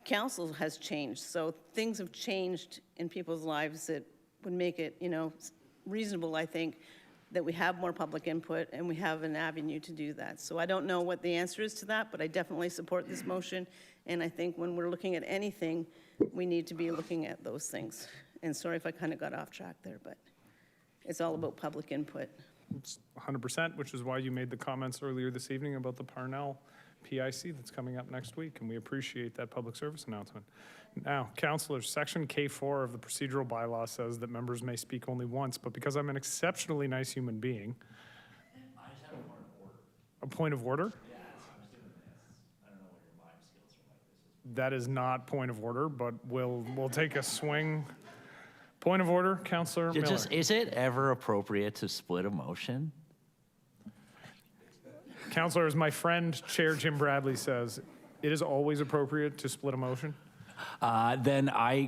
council has changed. So things have changed in people's lives that would make it, you know, reasonable, I think, that we have more public input and we have an avenue to do that. So I don't know what the answer is to that, but I definitely support this motion. And I think when we're looking at anything, we need to be looking at those things. And sorry if I kind of got off track there, but it's all about public input. It's 100%, which is why you made the comments earlier this evening about the Parnell PIC that's coming up next week, and we appreciate that public service announcement. Now, councilors, section K4 of the procedural bylaw says that members may speak only once, but because I'm an exceptionally nice human being. I just have a point of order. A point of order? Yeah, I don't know what your live skills are like. That is not point of order, but we'll take a swing. Point of order, Councilor Miller. Is it ever appropriate to split a motion? Councilor, as my friend Chair Jim Bradley says, it is always appropriate to split a motion. Then I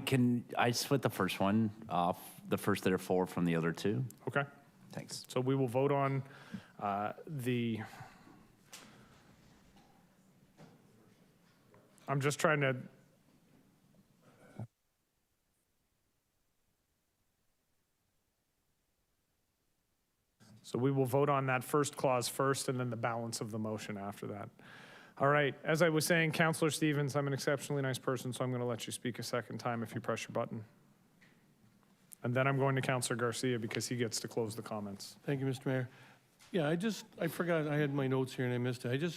split the first one off, the first therefore from the other two. Okay. Thanks. So we will vote on I'm just trying to. So we will vote on that first clause first and then the balance of the motion after that. All right, as I was saying, Councilor Stevens, I'm an exceptionally nice person, so I'm going to let you speak a second time if you press your button. And then I'm going to Councilor Garcia because he gets to close the comments. Thank you, Mr. Mayor. Yeah, I forgot, I had my notes here and I missed it.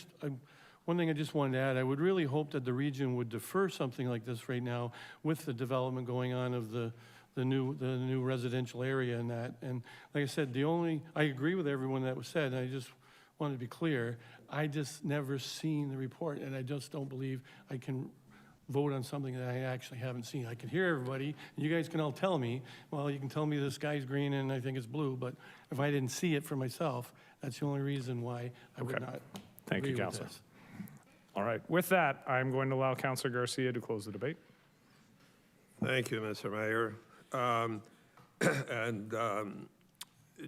One thing I just wanted to add, I would really hope that the region would defer something like this right now with the development going on of the new residential area and that. And like I said, I agree with everyone that was said, and I just wanted to be clear, I just never seen the report, and I just don't believe I can vote on something that I actually haven't seen. I can hear everybody, and you guys can all tell me, well, you can tell me the sky's green and I think it's blue, but if I didn't see it for myself, that's the only reason why I would not Thank you, agree with Councilor. this. All right, with that, I'm going to allow Councilor Garcia to close the debate. Thank you, Mr. Mayor.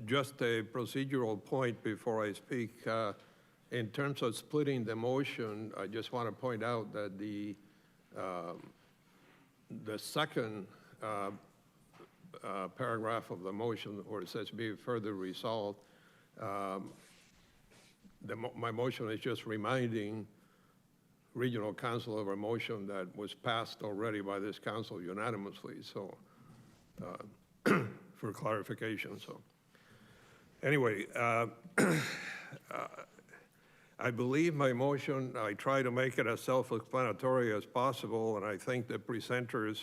Just a procedural point before I speak. In terms of splitting the motion, I just want to point out that the second paragraph of the motion, where it says be further resolved, my motion is just reminding Regional Council of a motion that was passed already by this council unanimously. So. For clarification. So anyway, I believe my motion, I try to make it as self-explanatory as possible, and I think the presenters,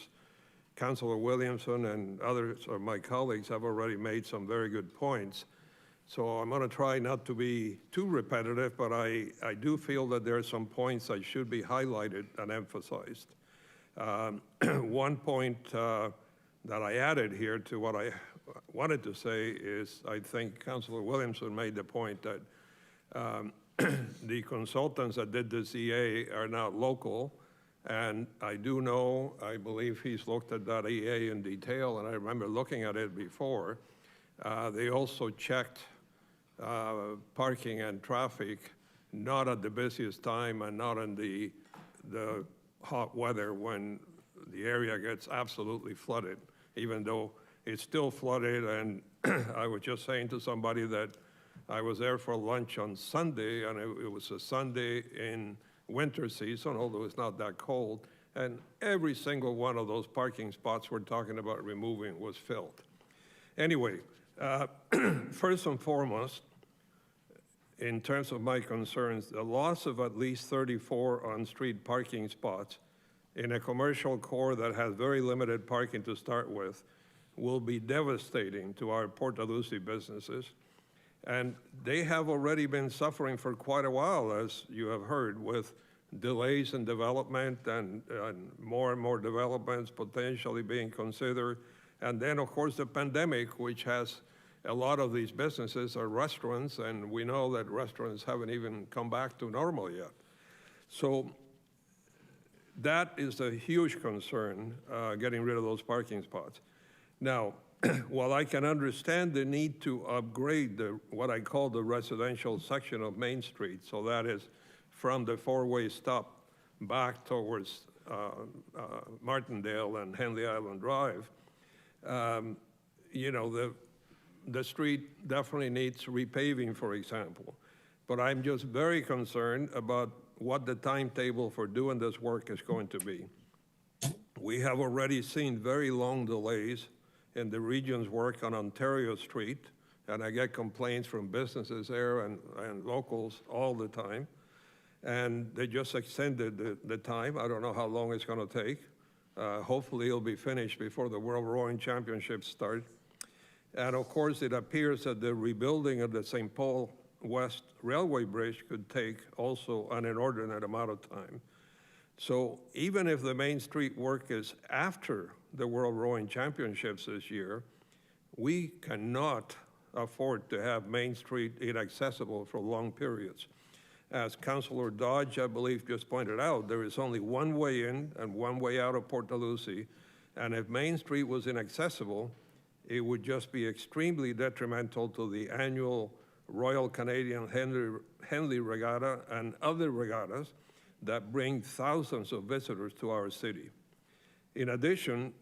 Councilor Williamson and others of my colleagues have already made some very good points. So I'm going to try not to be too repetitive, but I do feel that there are some points that should be highlighted and emphasized. One point that I added here to what I wanted to say is I think Councilor Williamson made the point that the consultants that did this EA are not local, and I do know, I believe he's looked at that EA in detail, and I remember looking at it before. They also checked parking and traffic, not at the busiest time and not in the hot weather when the area gets absolutely flooded, even though it's still flooded. And I was just saying to somebody that I was there for lunch on Sunday, and it was a Sunday in winter season, although it's not that cold, and every single one of those parking spots we're talking about removing was filled. Anyway, first and foremost, in terms of my concerns, the loss of at least 34 on-street parking spots in a commercial core that has very limited parking to start with will be devastating to our Port Dalhousie businesses. And they have already been suffering for quite a while, as you have heard, with delays in development and more developments potentially being considered. And then, of course, the pandemic, which has a lot of these businesses are restaurants, and we know that restaurants haven't even come back to normal yet. So that is a huge concern, getting rid of those parking spots. Now, while I can understand the need to upgrade what I call the residential section of Main Street, so that is from the four-way stop back towards Martindale and Henley Island Drive, you know, the street definitely needs repaving, for example. But I'm just very concerned about what the timetable for doing this work is going to be. We have already seen very long delays in the region's work on Ontario Street, and I get complaints from businesses there and locals all the time. And they just extended the time. I don't know how long it's going to take. Hopefully it'll be finished before the World Rowing Championships start. And of course, it appears that the rebuilding of the St. Paul West Railway Bridge could take also an inordinate amount of time. So even if the Main Street work is after the World Rowing Championships this year, we cannot afford to have Main Street inaccessible for long periods. As Councilor Dodge, I believe, just pointed out, there is only one way in and one way out of Port Dalhousie, and if Main Street was inaccessible, it would just be extremely detrimental to the annual Royal Canadian Henley Regatta and other regattas that bring thousands of visitors to our city. In addition,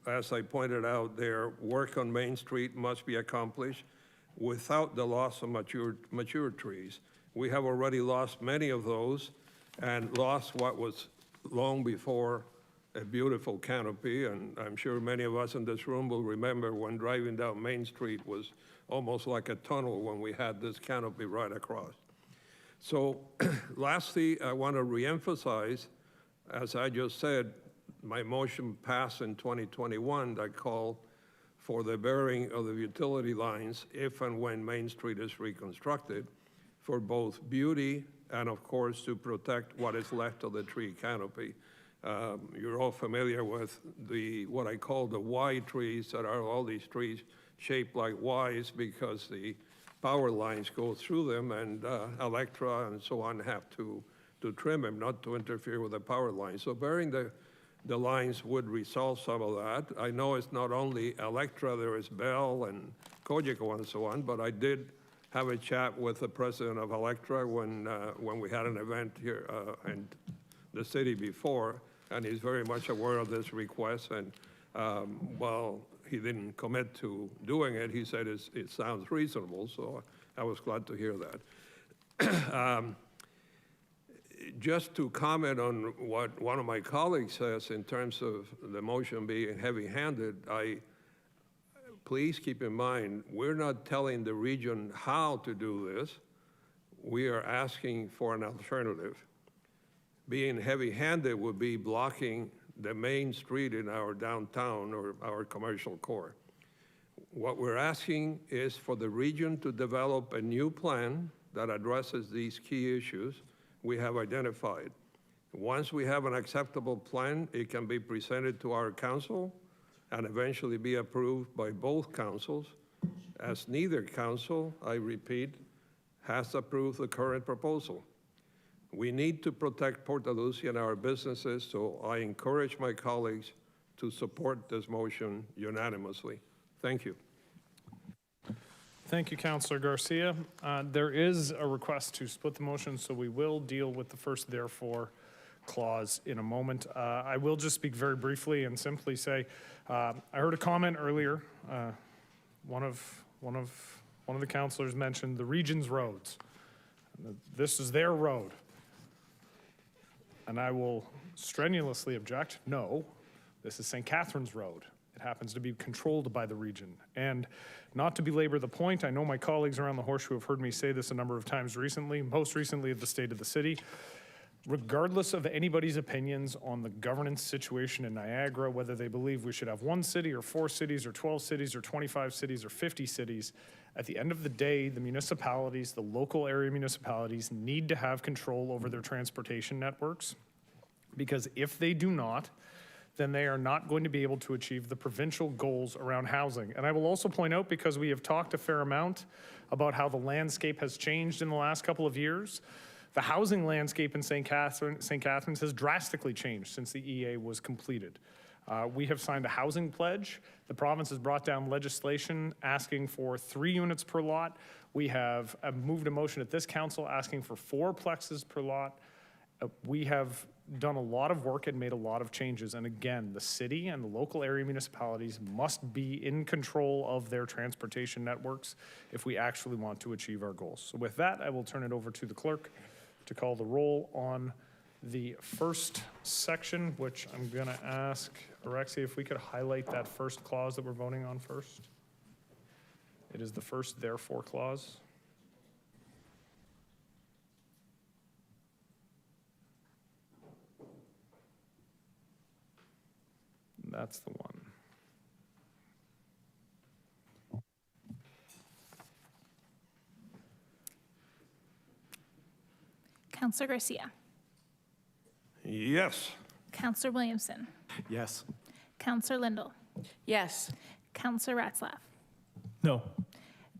as I pointed out, their work on Main Street must be accomplished without the loss of mature trees. We have already lost many of those and lost what was long before a beautiful canopy, and I'm sure many of us in this room will remember when driving down Main Street was almost like a tunnel when we had this canopy right across. So lastly, I want to reemphasize, as I just said, my motion passed in 2021 that called for the burying of the utility lines if and when Main Street is reconstructed for both beauty and, of course, to protect what is left of the tree canopy. You're all familiar with what I call the Y trees, that are all these trees shaped like Ys because the power lines go through them, and Electra and so on have to trim them, not to interfere with the power lines. So burying the lines would resolve some of that. I know it's not only Electra, there is Bell and Cogeco and so on, but I did have a chat with the president of Electra when we had an event here in the city before, and he's very much aware of this request. And while he didn't commit to doing it, he said it sounds reasonable, so I was glad to hear that. Just to comment on what one of my colleagues says in terms of the motion being heavy-handed, please keep in mind, we're not telling the region how to do this. we are asking for an alternative. Being heavy-handed would be blocking the main street in our downtown or our commercial core. What we're asking is for the region to develop a new plan that addresses these key issues we have identified. Once we have an acceptable plan, it can be presented to our council and eventually be approved by both councils, as neither council, I repeat, has approved the current proposal. We need to protect Port Dalhousie and our businesses, so I encourage my colleagues to support this motion unanimously. Thank you. Thank you, Councillor Garcia. There is a request to split the motion, so we will deal with the first therefore clause in a moment. I will just speak very briefly and simply say, I heard a comment earlier. One of the councillors mentioned the region's roads. This is their road. And I will strenuously object. No, this is St. Catharines Road. It happens to be controlled by the region. And not to belabor the point, I know my colleagues around the horseshoe have heard me say this a number of times recently, most recently at the State of the City. Regardless of anybody's opinions on the governance situation in Niagara, whether they believe we should have 1 city or 4 cities or 12 cities or 25 cities or 50 cities, at the end of the day, the municipalities, the local area municipalities need to have control over their transportation networks, because if they do not, then they are not going to be able to achieve the provincial goals around housing. And I will also point out, because we have talked a fair amount about how the landscape has changed in the last couple of years, the housing landscape in St. Catharines has drastically changed since the EA was completed. We have signed a housing pledge. The province has brought down legislation asking for 3 units per lot. We have moved a motion at this council asking for 4 plexes per lot. We have done a lot of work and made a lot of changes. And again, the city and the local area municipalities must be in control of their transportation networks if we actually want to achieve our goals. So with that, I will turn it over to the clerk to call the roll on the first section, which I'm going to ask Alexia if we could highlight that first clause that we're voting on first. It is the first therefore clause. That's the one. Councillor Garcia. Yes. Councillor Williamson. Yes. Councillor Lindell. Yes. Councillor Ratzlaff. No.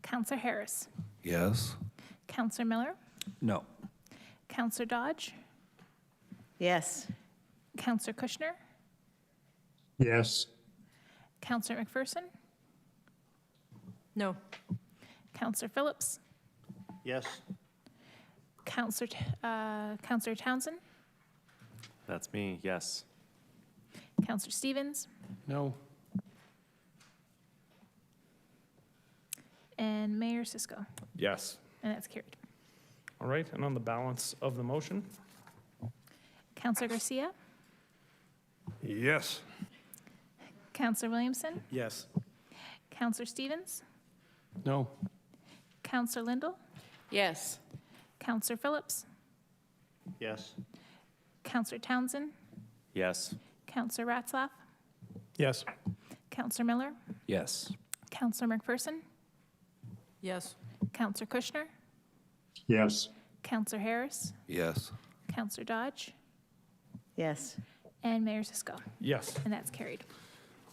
Councillor Harris. Yes. Councillor Miller. No. Councillor Dodge. Yes. Councillor Kushner. Yes. Councillor McPherson. No. Councillor Phillips. Yes. Councillor Townsend. That's me, yes. Councillor Stevens. No. And Mayor Cisco. Yes. And that's carried. All right, and on the balance of the motion? Councillor Garcia. Yes. Councillor Williamson. Yes. Councillor Stevens. No. Councillor Lindell. Yes. Councillor Phillips. Yes. Councillor Townsend. Yes. Councillor Ratzlaff. Yes. Councillor Miller. Yes. Councillor McPherson. Yes. Councillor Kushner. Yes. Councillor Harris. Yes. Councillor Dodge. Yes. And Mayor Cisco. Yes. And that's carried.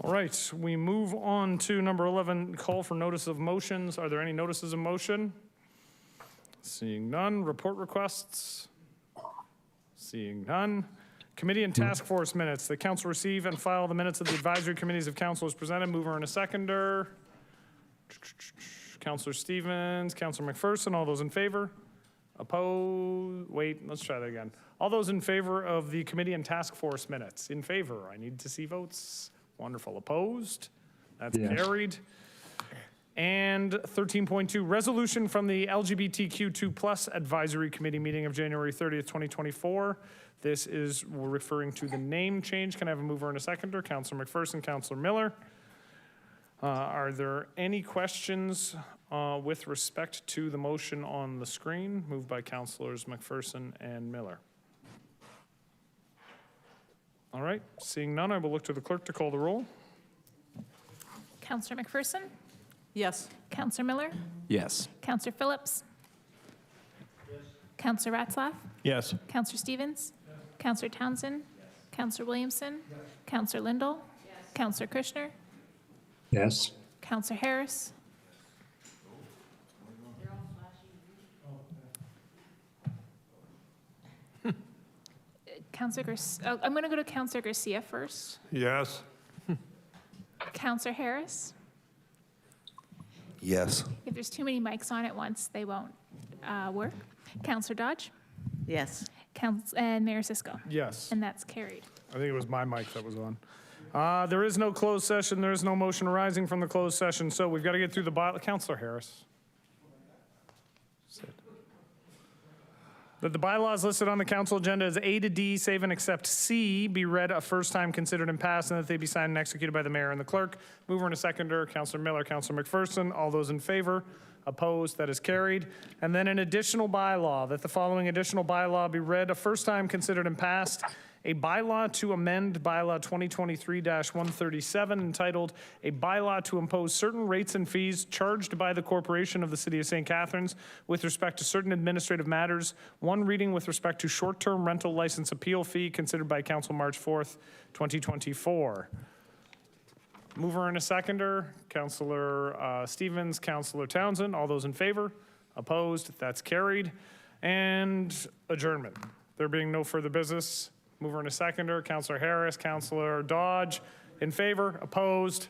All right, we move on to number 11, call for notice of motions. Are there any notices of motion? Seeing none. Report requests? Seeing none. Committee and task force minutes. The council receive and file the minutes of the advisory committees of council as presented. Mover and a seconder. Councillor Stevens, Councillor McPherson, all those in favor? Opposed? Wait, let's try that again. All those in favor of the committee and task force minutes? In favor? I need to see votes. Wonderful. Opposed? That's carried. And 13.2, resolution from the LGBTQ2+ Advisory Committee meeting of January 30th, 2024. This is referring to the name change. Can I have a mover and a seconder? Councillor McPherson, Councillor Miller. Are there any questions with respect to the motion on the screen, moved by Councilors McPherson and Miller. All right, seeing none, I will look to the clerk to call the roll. Councillor McPherson? Yes. Councillor Miller? Yes. Councillor Phillips? Yes. Councillor Ratzlaff? Yes. Councillor Stevens? Yes. Councillor Townsend? Yes. Councillor Williamson? Yes. Councillor Lindell? Yes. Councillor Kushner? Yes. Councillor Harris? I'm going to go to Councillor Garcia first. Yes. Councillor Harris? Yes. If there's too many mics on at once, they won't work. Councillor Dodge? Yes. And Mayor Cisco? Yes. And that's carried. I think it was my mic that was on. There is no closed session. There is no motion arising from the closed session, so we've got to get through the bylaw. Councillor Harris. Sit. That the bylaws listed on the council agenda as A to D, save and except C, be read a first time, considered and passed, and that they be signed and executed by the mayor and the clerk. Mover and a seconder, Councillor Miller, Councillor McPherson. All those in favor? Opposed? That is carried. And then an additional bylaw, that the following additional bylaw be read a first time, considered and passed. A bylaw to amend bylaw 2023-137 entitled A Bylaw to Impose Certain Rates and Fees Charged by the Corporation of the City of St. Catharines with respect to certain administrative matters. One reading with respect to short-term rental license appeal fee considered by Council March 4th, 2024. Mover and a seconder, Councillor Stevens, Councillor Townsend. All those in favor? Opposed? That's carried. And adjournment. There being no further business. Mover and a seconder, Councillor Harris, Councillor Dodge. In favor? Opposed?